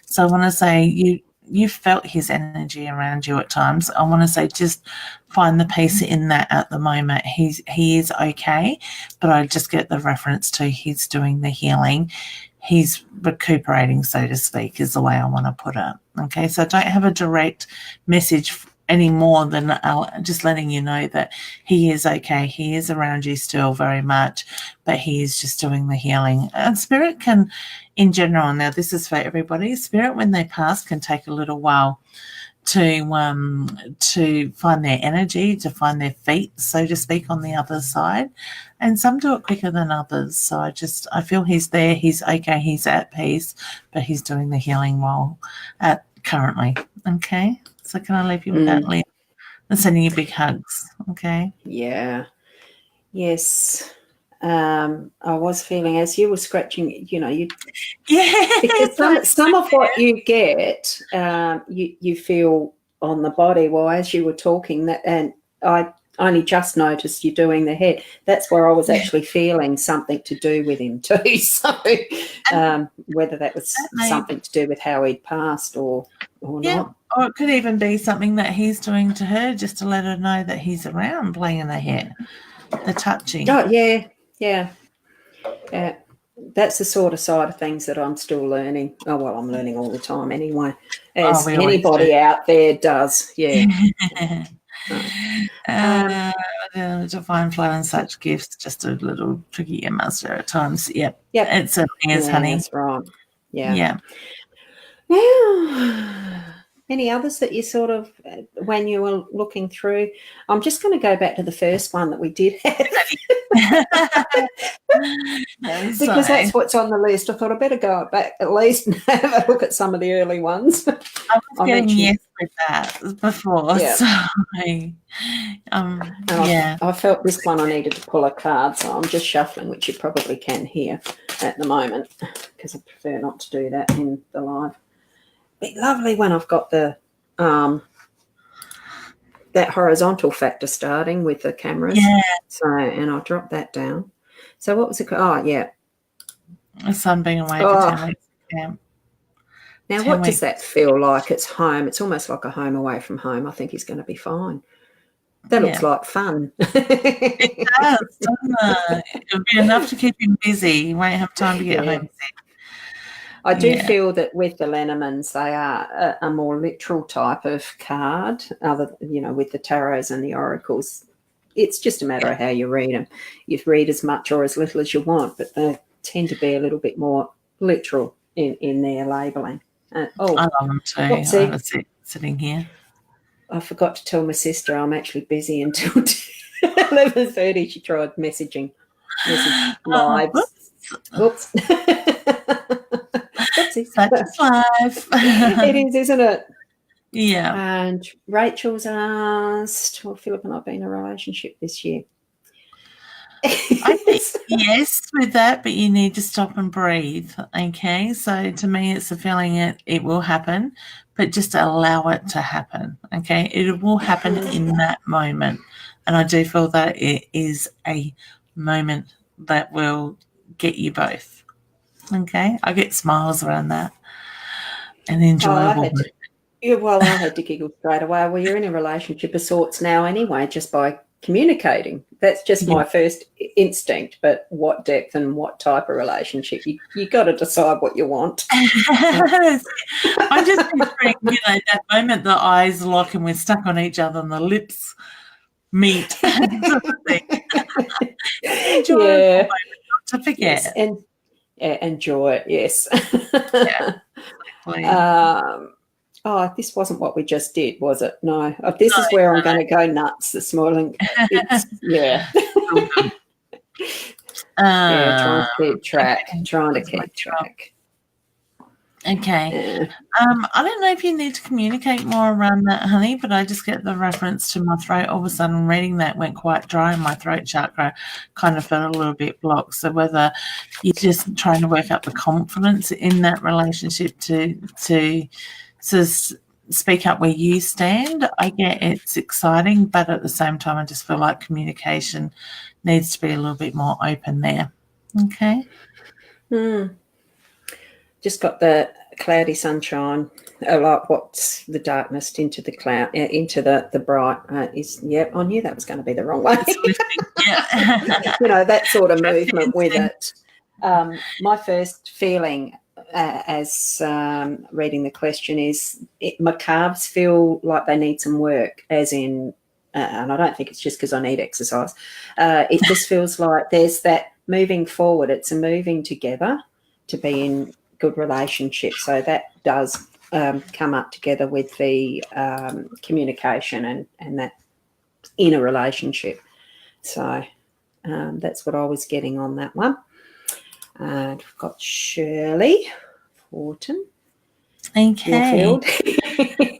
So I want to say you felt his energy around you at times. I want to say just find the peace in that at the moment. He is okay, but I just get the reference to he's doing the healing. He's recuperating, so to speak, is the way I want to put it. Okay, so I don't have a direct message any more than just letting you know that he is okay. He is around you still very much, but he is just doing the healing. And spirit can, in general, now this is for everybody, spirit when they pass can take a little while to find their energy, to find their feet, so to speak, on the other side. And some do it quicker than others. So I feel he's there, he's okay, he's at peace, but he's doing the healing role currently. Okay. So can I leave you with that, Lynn? And sending you big hugs, okay? Yeah. Yes. I was feeling as you were scratching, you because some of what you get, you feel on the body. Well, as you were talking, that, and I only just noticed you doing the head. That's where I was actually feeling something to do with him too. So whether that was something to do with how he'd passed or not. Or it could even be something that he's doing to her just to let her know that he's around, playing in the hair, the touching. Oh, yeah. That's the sort of side of things that I'm still learning. Oh, well, I'm learning all the time anyway, as anybody out there does. Yeah. Divine flow and such gifts, just a little tricky master at times. Yep. Yep. It certainly is, honey. That's right. Yeah. Any others that you sort of, when you were looking through? I'm just going to go back to the first one that we did have. Because that's what's on the list. I thought I'd better go back at least and have a look at some of the early ones. I was getting yes with that before. Yeah. So, I felt this one I needed to pull a card, so I'm just shuffling, which you probably can hear at the moment because I prefer not to do that in the live. Be lovely when I've got the that horizontal factor starting with the cameras. Yeah. So, and I'll drop that down. So what was it? Oh, yeah. The sun being away for 10 weeks. Yeah. Now, what does that feel like? It's home. It's almost like a home away from home. I think he's going to be fine. That looks like fun. It does, doesn't it? It'll be enough to keep him busy. He won't have time to get home. I do feel that with the Lenormands, they are a more literal type of card, with the tarots and the oracles. It's just a matter of how you read them. You read as much or as little as you want, but they tend to be a little bit more literal in their labelling. I love them too. I was sitting here. I forgot to tell my sister I'm actually busy until 11:30. She tried message live. Oops. Such is life. It is, isn't it? Yeah. And Rachel's asked, will Philip and I be in a relationship this year? I think yes with that, but you need to stop and breathe. Okay. So to me, it's a feeling it will happen, but just allow it to happen. Okay. It will happen in that moment. And I do feel that it is a moment that will get you both. Okay. I get smiles around that and enjoyable. I had to giggle straight away. Well, you're in a relationship of sorts now anyway, just by communicating. That's just my first instinct. But what depth and what type of relationship? You got to decide what you want. I'm just picturing, that moment the eyes lock and we're stuck on each other and the lips meet. Enjoy not to forget. Yes, and enjoy it. Yes. This wasn't what we just did, was it? No. This is where I'm going to go nuts this morning. Trying to keep track. Okay. I don't know if you need to communicate more around that, honey, but I just get the reference to my throat. All of a sudden, reading that went quite dry, and my throat chakra kind of felt a little bit blocked. So whether you're just trying to work up the confidence in that relationship to speak up where you stand, I get it's exciting, but at the same time, I just feel like communication needs to be a little bit more open there. Okay. Just got the cloudy sunshine, like what's the darkness into the cloud, into the bright. I knew that was going to be the wrong way. That sort of movement with it. My first feeling as reading the question is my calves feel like they need some work, as in, and I don't think it's just because I need exercise. It just feels like there's that moving forward. It's a moving together to be in good relationship. So that does come up together with the communication and that inner relationship. So that's what I was getting on that one. And we've got Shirley Horton. Okay. field.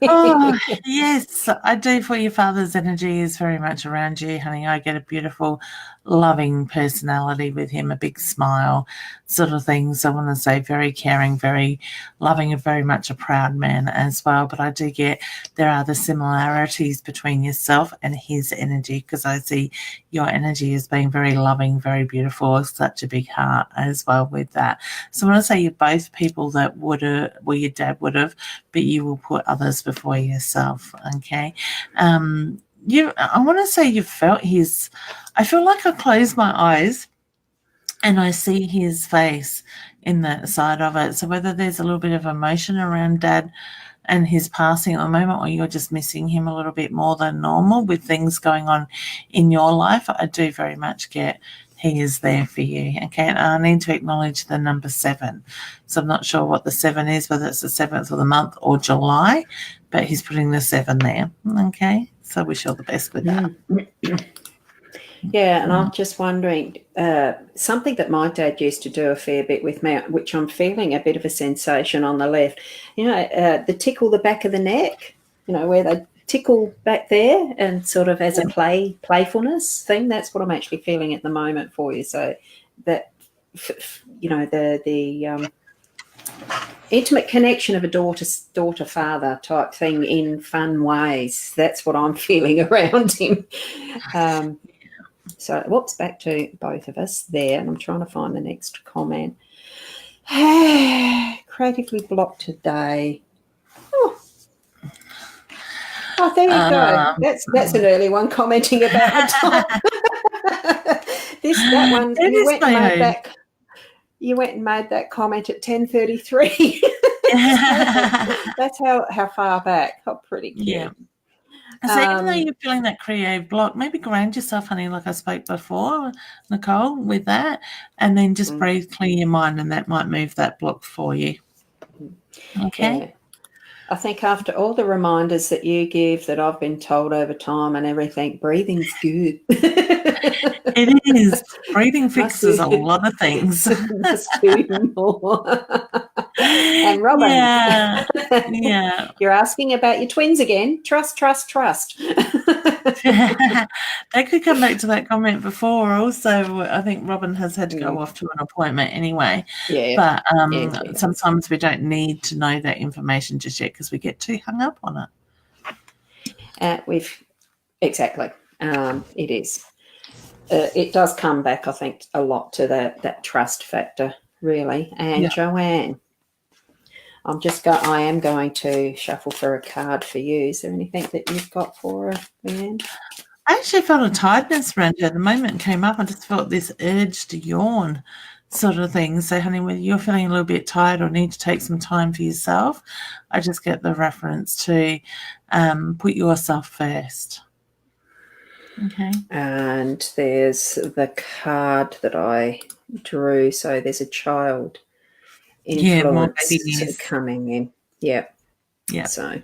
Oh, yes, I do. For your father's energy is very much around you, honey. I get a beautiful, loving personality with him, a big smile, sort of things. I want to say very caring, very loving, and very much a proud man as well. But I do get there are the similarities between yourself and his energy, because I see your energy as being very loving, very beautiful, such a big heart as well with that. So I want to say you're both people that would have, well, your dad would have, but you will put others before yourself. Okay. I want to say you felt his, I feel like I close my eyes and I see his face in that side of it. So whether there's a little bit of emotion around dad and his passing at the moment, or you're just missing him a little bit more than normal with things going on in your life, I do very much get he is there for you. Okay, and I need to acknowledge the number 7. So I'm not sure what the 7 is, whether it's the 7th of the month or July, but he's putting the 7 there. Okay, so wish you all the best with that. Yeah, and I'm just wondering, something that my dad used to do a fair bit with me, which I'm feeling a bit of a sensation on the left, the tickle the back of the neck, where they tickle back there, and sort of as a playfulness thing. That's what I'm actually feeling at the moment for you. So that, the intimate connection of a daughter-father type thing in fun ways. That's what I'm feeling around him. So, whoops, back to both of us there, and I'm trying to find the next comment. Creatively blocked today. Oh, there you go. That's an early one commenting about the time. That one, you went and made that comment at 10:33. That's how far back. Oh, pretty cute. Yeah. So even though you're feeling that creative block, maybe ground yourself, honey, like I spoke before, Nicole, with that, and then just breathe, clear your mind, and that might move that block for you. Okay? Yeah. I think after all the reminders that you give that I've been told over time and everything, breathing's good. It is. Breathing fixes a lot of things. Must do more. And Robin, yeah. You're asking about your twins again. Trust. They could come back to that comment before. Also, I think Robin has had to go off to an appointment anyway. Yeah. But sometimes we don't need to know that information just yet because we get too hung up on it. Exactly. It is. It does come back, I think, a lot to that trust factor, really. And Joanne, I am going to shuffle for a card for you. Is there anything that you've got for her, Leanne? I actually felt a tiredness around her. The moment it came up, I just felt this urge to yawn sort of thing. So, honey, whether you're feeling a little bit tired or need to take some time for yourself, I just get the reference to put yourself first. Okay. And there's the card that I drew. So there's a child influence coming in. Yeah. So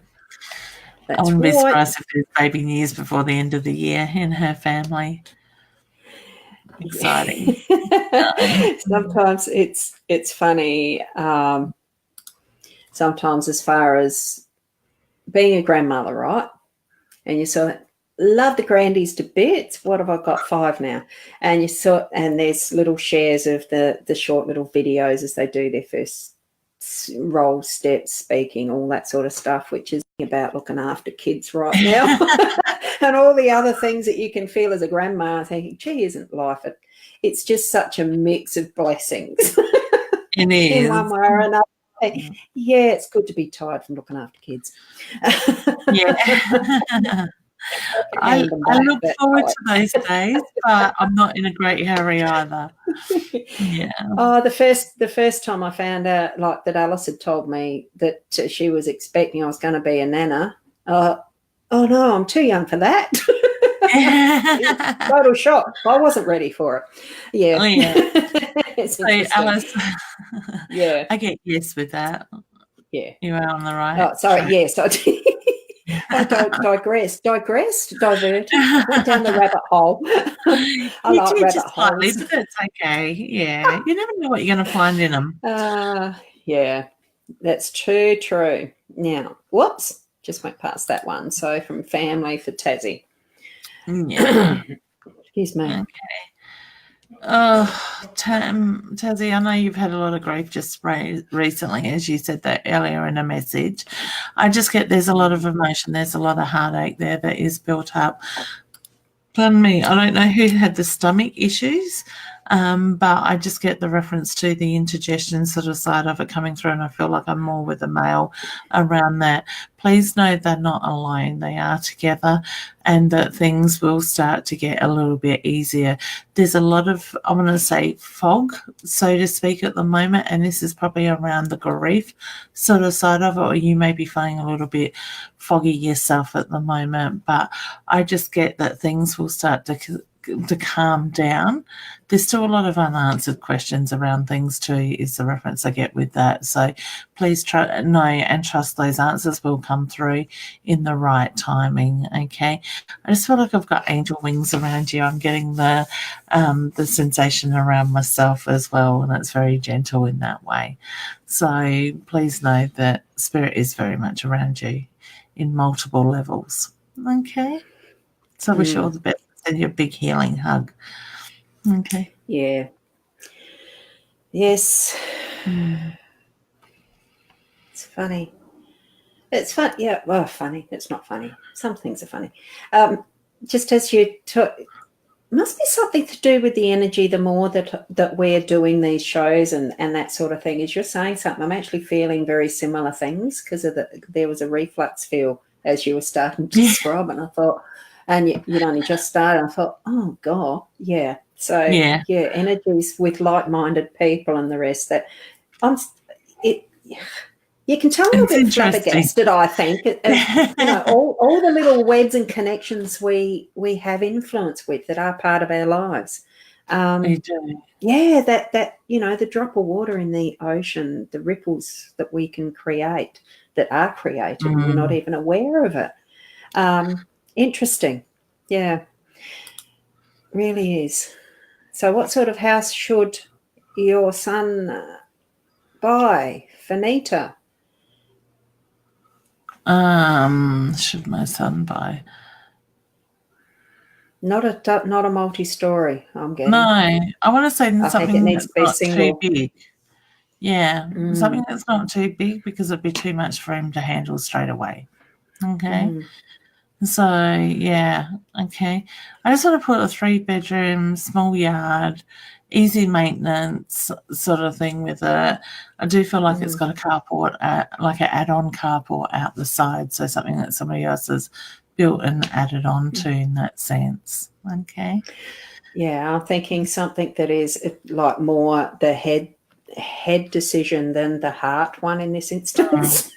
I wouldn't be surprised if there's baby news before the end of the year in her family. Exciting. Sometimes it's funny. Sometimes as far as being a grandmother, right? And you sort of love the grandies to bits. What have I got? 5 now. And there's little shares of the short little videos as they do their first role, steps, speaking, all that sort of stuff, which is about looking after kids right now. And all the other things that you can feel as a grandma, thinking, gee, isn't life it's just such a mix of blessings. It is. In one way or another. Yeah, it's good to be tired from looking after kids. Yeah. I look forward to those days, but I'm not in a great hurry either. Yeah. Oh, the first time I found out, like, that Alice had told me that she was expecting I was going to be a nana. Oh no, I'm too young for that. Total shock. I wasn't ready for it. Yeah. Oh, yeah. So Alice, yeah, I get yes with that. Yeah, you are on the right. Oh, sorry. Track. Yes, I did. I diverted, went down the rabbit hole. I like rabbit holes. But it's okay. Yeah, you never know what you're going to find in them. Yeah. That's too true. Now, whoops, just went past that one. So from family for Tassie. Yeah. Excuse me. Okay. Oh, Tassie, I know you've had a lot of grief just recently, as you said that earlier in a message. I just get there's a lot of emotion, there's a lot of heartache there that is built up. Pardon me, I don't know who had the stomach issues, but I just get the reference to the indigestion sort of side of it coming through, and I feel like I'm more with a male around that. Please know they're not alone. They are together, and that things will start to get a little bit easier. There's a lot of, I want to say, fog, so to speak, at the moment, and this is probably around the grief sort of side of it, or you may be feeling a little bit foggy yourself at the moment, but I just get that things will start to calm down. There's still a lot of unanswered questions around things too, is the reference I get with that. So please know and trust those answers will come through in the right timing. Okay. I just feel like I've got angel wings around you. I'm getting the sensation around myself as well, and it's very gentle in that way. So please know that spirit is very much around you in multiple levels. Okay. So I wish you all the best. Send you a big healing hug. Okay. Yeah. Yes. It's funny. It's fun. Yeah. Well, funny. It's not funny. Some things are funny. Just as you took, must be something to do with the energy. The more that we're doing these shows and that sort of thing, is you're saying something. I'm actually feeling very similar things because of there was a reflux feel as you were starting to describe, and I thought, and you'd only just started. I thought, oh God, yeah. So yeah, energies with like-minded people and the rest. That you can tell I'm a bit flabbergasted, I think. All the little webs and connections we have influence with that are part of our lives. Yeah, that the drop of water in the ocean, the ripples that we can create, that are created, and we're not even aware of it. Interesting. Yeah, really is. So what sort of house should your son buy, Finita? Should my son buy? Not a multi-story, I'm getting. No, I want to say something that's not too big. Yeah, something that's not too big because it'd be too much for him to handle straight away. Okay. So, yeah, okay. I just want to put a 3-bedroom, small yard, easy maintenance sort of thing with it. I do feel like it's got a carport, like an add-on carport out the side, so something that somebody else has built and added on to in that sense. Okay. Yeah, I'm thinking something that is like more the head decision than the heart one in this instance.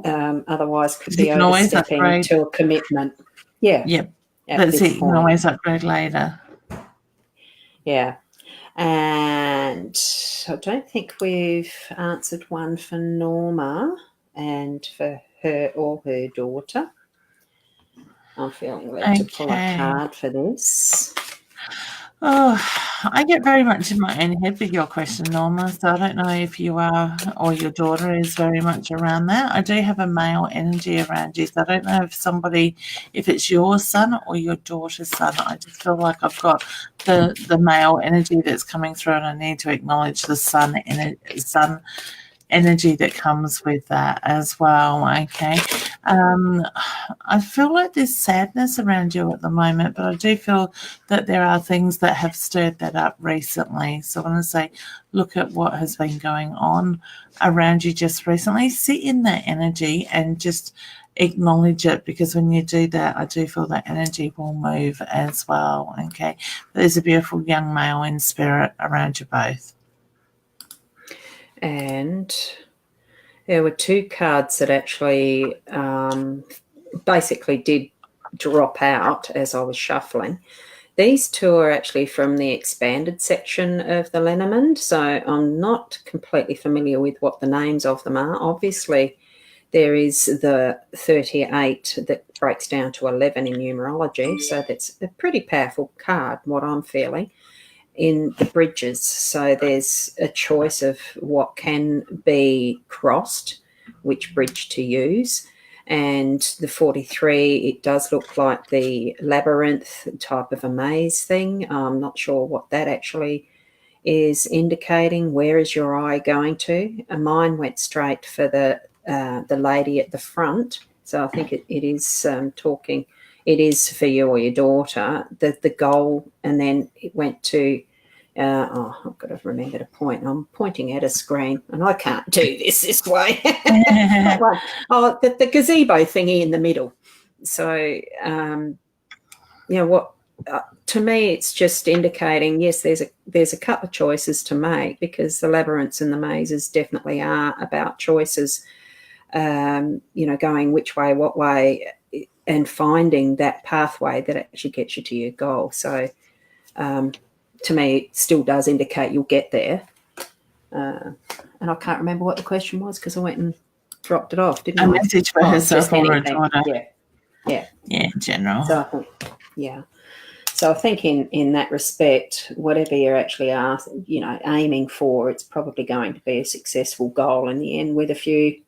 Otherwise could be overstepping to a commitment. Yeah. Yep. That's it. You can always upgrade later. Yeah. And I don't think we've answered one for Norma and for her or her daughter. I'm feeling led to pull a card for this. Oh, I get very much in my own head with your question, Norma, so I don't know if you are or your daughter is very much around that. I do have a male energy around you, so I don't know if it's your son or your daughter's son. I just feel like I've got the male energy that's coming through, and I need to acknowledge the son energy that comes with that as well. Okay. I feel like there's sadness around you at the moment, but I do feel that there are things that have stirred that up recently. So I want to say, look at what has been going on around you just recently. Sit in that energy and just acknowledge it, because when you do that, I do feel that energy will move as well. Okay. There's a beautiful young male in spirit around you both. And there were 2 cards that actually basically did drop out as I was shuffling. These 2 are actually from the expanded section of the Lenormand, so I'm not completely familiar with what the names of them are. Obviously, there is the 38 that breaks down to 11 in numerology, so that's a pretty powerful card, what I'm feeling. in the bridges. So there's a choice of what can be crossed, which bridge to use. And the 43, it does look like the labyrinth type of a maze thing. I'm not sure what that actually is indicating. Where is your eye going to? And mine went straight for the lady at the front. So I think it is talking, it is for you or your daughter, the goal. And then it went to, I've got to remember to point. I'm pointing at a screen and I can't do this way. The gazebo thingy in the middle. So, what, to me, it's just indicating, yes, there's a couple of choices to make, because the labyrinths and the mazes definitely are about choices, going which way, what way, and finding that pathway that actually gets you to your goal. So to me, it still does indicate you'll get there. And I can't remember what the question was because I went and dropped it off, didn't I? A message for herself or her daughter. Yeah, in general. So I think, So I think in that respect, whatever you're actually aiming for, it's probably going to be a successful goal in the end, with a few,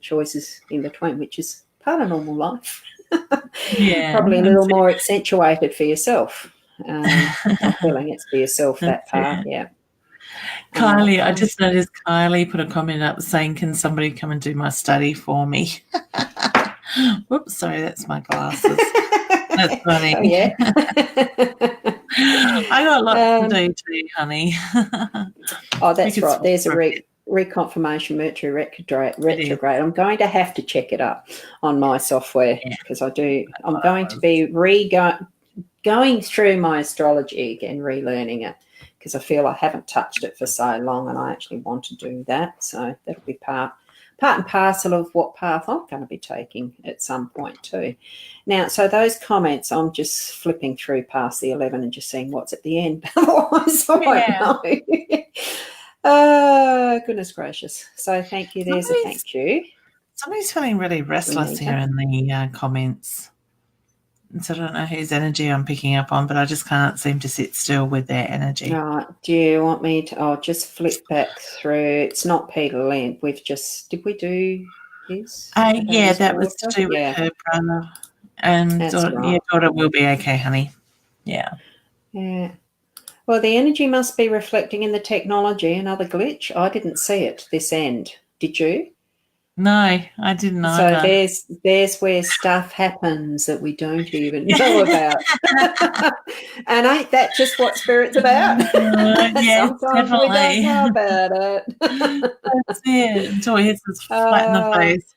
choices in between, which is part of normal life. Probably a little more accentuated for yourself. I'm feeling it's for yourself, that part, yeah. Kylie, I just noticed Kylie put a comment up saying, can somebody come and do my study for me? Whoops, sorry, that's my glasses. That's funny. Oh, yeah. I got lots to do too, honey. Oh, that's right. There's a reconfirmation Mercury retrograde. I'm going to have to check it up on my software because I'm going to be going through my astrology again, relearning it, because I feel I haven't touched it for so long and I actually want to do that. So that'll be part and parcel of what path I'm going to be taking at some point too. Now, so those comments, I'm just flipping through past the 11 and just seeing what's at the end. Otherwise, I won't know. Goodness gracious. So thank you. There's a thank you. Somebody's feeling really restless here in the comments. And so I don't know whose energy I'm picking up on, but I just can't seem to sit still with their energy. Right. Do you want me to? I'll just flip back through. It's not Peter Limp. Did we do his? Yeah, that was to do with her brother. And your daughter will be okay, honey. Yeah. Yeah. Well, the energy must be reflecting in the technology. Another glitch. I didn't see it this end. Did you? No, I didn't either. So there's where stuff happens that we don't even know about. And ain't that just what Spirit's about? Yes, sometimes definitely. we don't know about it. That's it. Until it hits us flat in the face.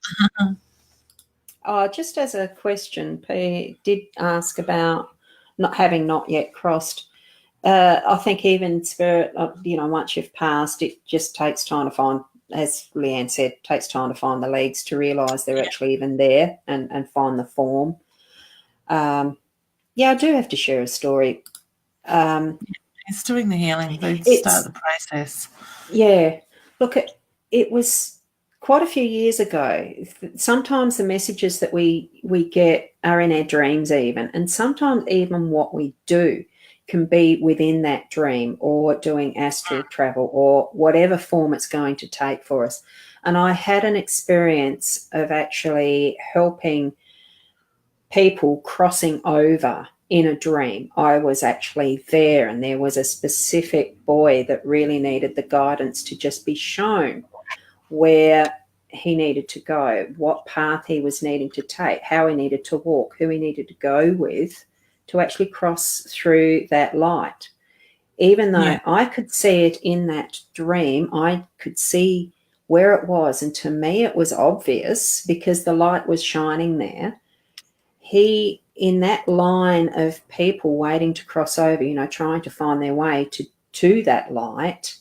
Just as a question, P did ask about not yet crossed. I think even Spirit, once you've passed, it just takes time to find, as Leanne said, takes time to find the leads to realise they're actually even there and find the form. I do have to share a story. It's doing the healing. Start the process. Yeah. Look, it was quite a few years ago. Sometimes the messages that we get are in our dreams even, and sometimes even what we do can be within that dream or doing astral travel or whatever form it's going to take for us. And I had an experience of actually helping people crossing over in a dream. I was actually there, and there was a specific boy that really needed the guidance to just be shown where he needed to go, what path he was needing to take, how he needed to walk, who he needed to go with to actually cross through that light. Even though I could see it in that dream, I could see where it was. And to me, it was obvious because the light was shining there. He, in that line of people waiting to cross over, trying to find their way to that light,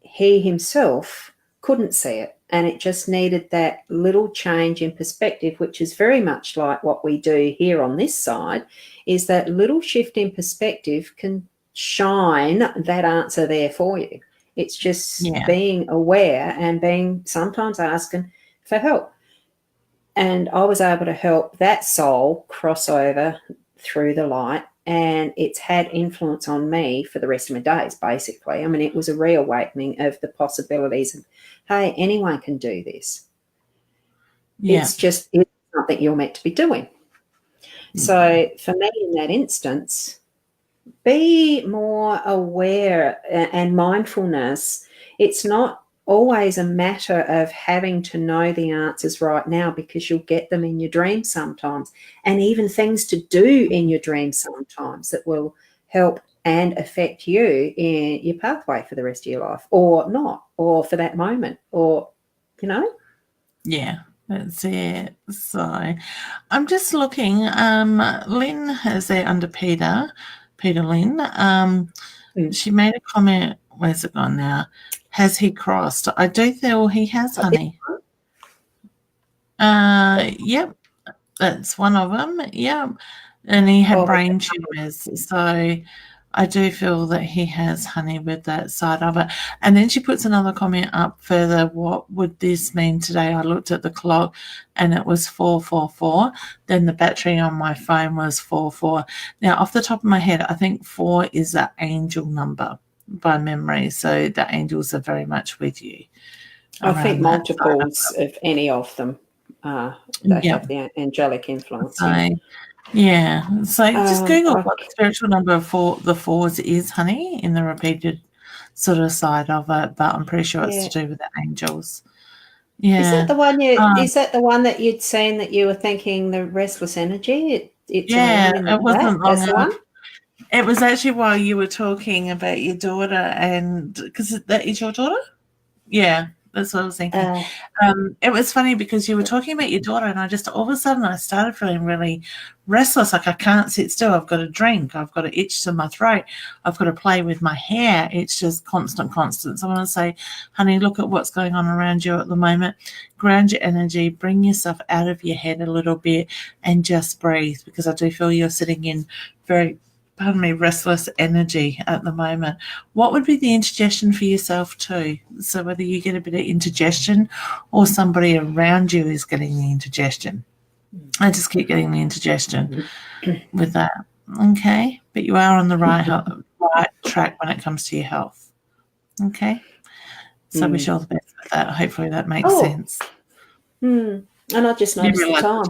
he himself couldn't see it. And it just needed that little change in perspective, which is very much like what we do here on this side, is that little shift in perspective can shine that answer there for you. It's just being aware and being sometimes asking for help. And I was able to help that soul cross over through the light and it's had influence on me for the rest of my days, basically. I mean, it was a reawakening of the possibilities of, hey, anyone can do this. Yeah. It's something you're meant to be doing. So for me, in that instance, be more aware and mindfulness. It's not always a matter of having to know the answers right now, because you'll get them in your dreams sometimes, and even things to do in your dreams sometimes that will help and affect you in your pathway for the rest of your life, or not, or for that moment, or, you know. Yeah, that's it. So I'm just looking. Lynn has there under Peter Lynn. She made a comment. Where's it gone now? Has he crossed? I do feel he has, honey. Yep, that's one of them. Yep, and he had brain tumors. So I do feel that he has, honey, with that side of it. And then she puts another comment up further. What would this mean today? I looked at the clock and it was 4:44. Then the battery on my phone was 4:4. Now, off the top of my head, I think 4 is the angel number by memory. So the angels are very much with you. I think multiples of any of them, they have the angelic influence. Yeah. So just Google what the spiritual number for the 4s is, honey, in the repeated sort of side of it. But I'm pretty sure it's to do with the angels. Yeah. Is that the one is that the one that you'd seen that you were thinking the restless energy? It wasn't long enough. It was actually while you were talking about your daughter, and because that is your daughter. Yeah. That's what I was thinking. It was funny because you were talking about your daughter, and I just all of a sudden I started feeling really restless. Like I can't sit still. I've got to drink. I've got an itch to my throat. I've got to play with my hair. It's just constant. So I want to say, honey, look at what's going on around you at the moment. Ground your energy. Bring yourself out of your head a little bit and just breathe, because I do feel you're sitting in very restless energy at the moment. What would be the indigestion for yourself too? So whether you get a bit of indigestion or somebody around you is getting the indigestion. I just keep getting the indigestion with that. Okay. But you are on the right track when it comes to your health. Okay. So wish you all the best with that. Hopefully that makes sense. And I just noticed the time.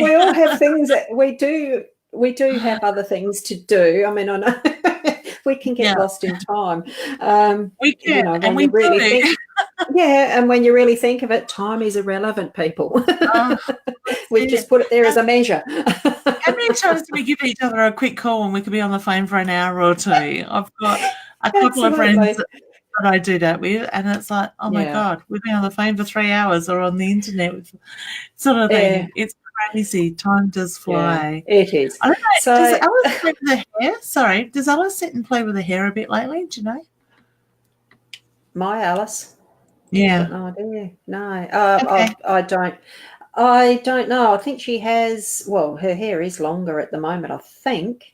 We all have things that we do have other things to do. I mean, I know we can get lost in time. We can, you know, and we really think, and when you really think of it, time is irrelevant, people. We just put it there as a measure. How many times do we give each other a quick call when we could be on the phone for an hour or two? I've got a couple of friends that I do that with, and it's like, oh my God, we've been on the phone for 3 hours or on the internet sort of thing. It's crazy. Time does fly. Yeah, it is. I don't know. So, does Alice play with the hair? Sorry, does Alice sit and play with the hair a bit lately? Do you know? My Alice? Yeah. No idea. No. I don't know. I think she has, well, her hair is longer at the moment, I think.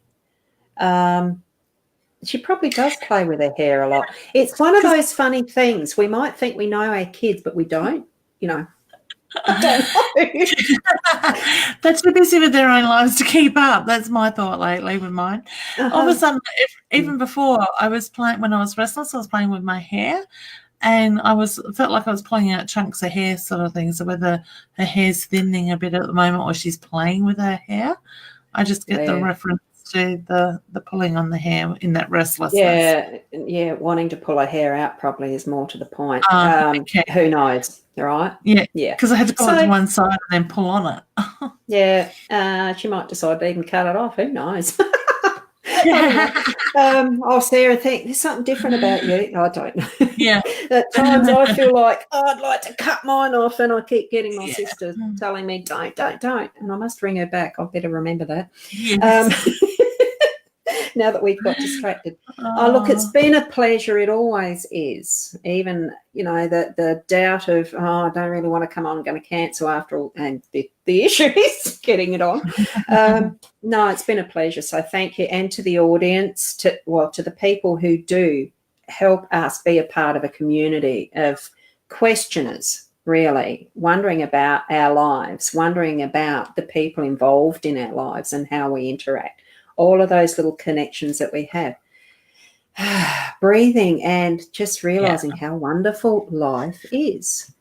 She probably does play with her hair a lot. It's one of those funny things. We might think we know our kids, but we don't, you know. I don't know. They're too busy with their own lives to keep up. That's my thought lately with mine. All of a sudden, even before I was playing, when I was restless, I was playing with my hair, and felt like I was pulling out chunks of hair sort of thing. So whether her hair's thinning a bit at the moment or she's playing with her hair, I just get the reference to the pulling on the hair in that restlessness. Yeah, wanting to pull her hair out probably is more to the point. Who knows, right? Yeah, because I had to pull it to one side and then pull on it. She might decide to even cut it off. Who knows? I'll see her and think there's something different about you. I don't know. Yeah. At times I feel like I'd like to cut mine off, and I keep getting my sister telling me don't, and I must ring her back. I'll better remember that. Yes. Now that we've got distracted. Look, it's been a pleasure. It always is. Even, you know, the doubt of, I don't really want to come on, I'm going to cancel after all, and the issue is getting it on. No, it's been a pleasure. So thank you. And to the audience, to the people who do help us be a part of a community of questioners really, wondering about our lives, wondering about the people involved in our lives and how we interact, all of those little connections that we have. Breathing and just realizing how wonderful life is.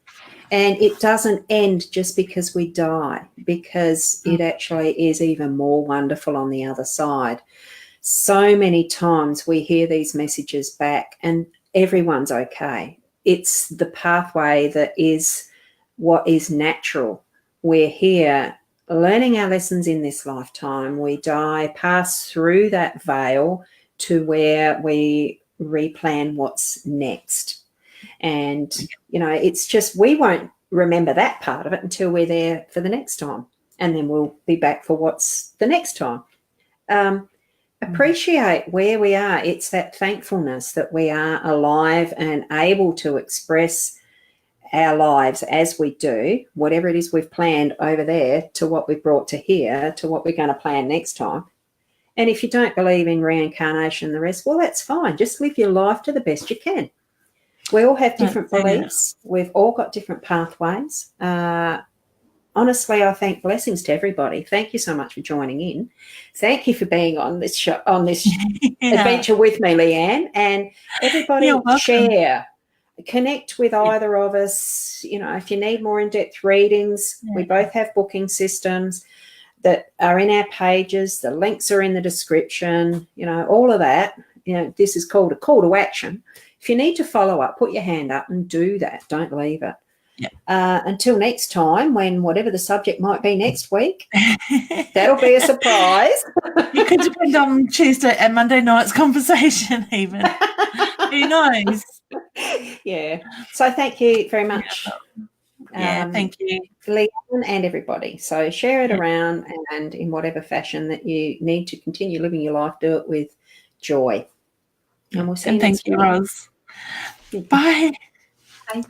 And it doesn't end just because we die, because it actually is even more wonderful on the other side. So many times we hear these messages back and everyone's okay. It's the pathway that is what is natural. We're here learning our lessons in this lifetime. We die, pass through that veil to where we replan what's next. And, you know, it's just we won't remember that part of it until we're there for the next time. And then we'll be back for what's the next time. Appreciate where we are. It's that thankfulness that we are alive and able to express our lives as we do, whatever it is we've planned over there to what we've brought to here, to what we're going to plan next time. And if you don't believe in reincarnation and the rest, well, that's fine. Just live your life to the best you can. We all have different beliefs. We've all got different pathways. Honestly, I think blessings to everybody. Thank you so much for joining in. Thank you for being on this show, on this adventure with me, Leanne. And everybody share, connect with either of us. You know, if you need more in-depth readings, we both have booking systems that are in our pages. The links are in the description. You know, all of that. You know, this is called a call to action. If you need to follow up, put your hand up and do that. Don't leave it. Until next time, when whatever the subject might be next week, that'll be a surprise. You could depend on Tuesday and Monday night's conversation even. Who knows? Yeah. So thank you very much. Thank you. Leanne and everybody. So share it around and in whatever fashion that you need to continue living your life, do it with joy. And we'll see you next week. Thank you, Roz. Bye. Bye.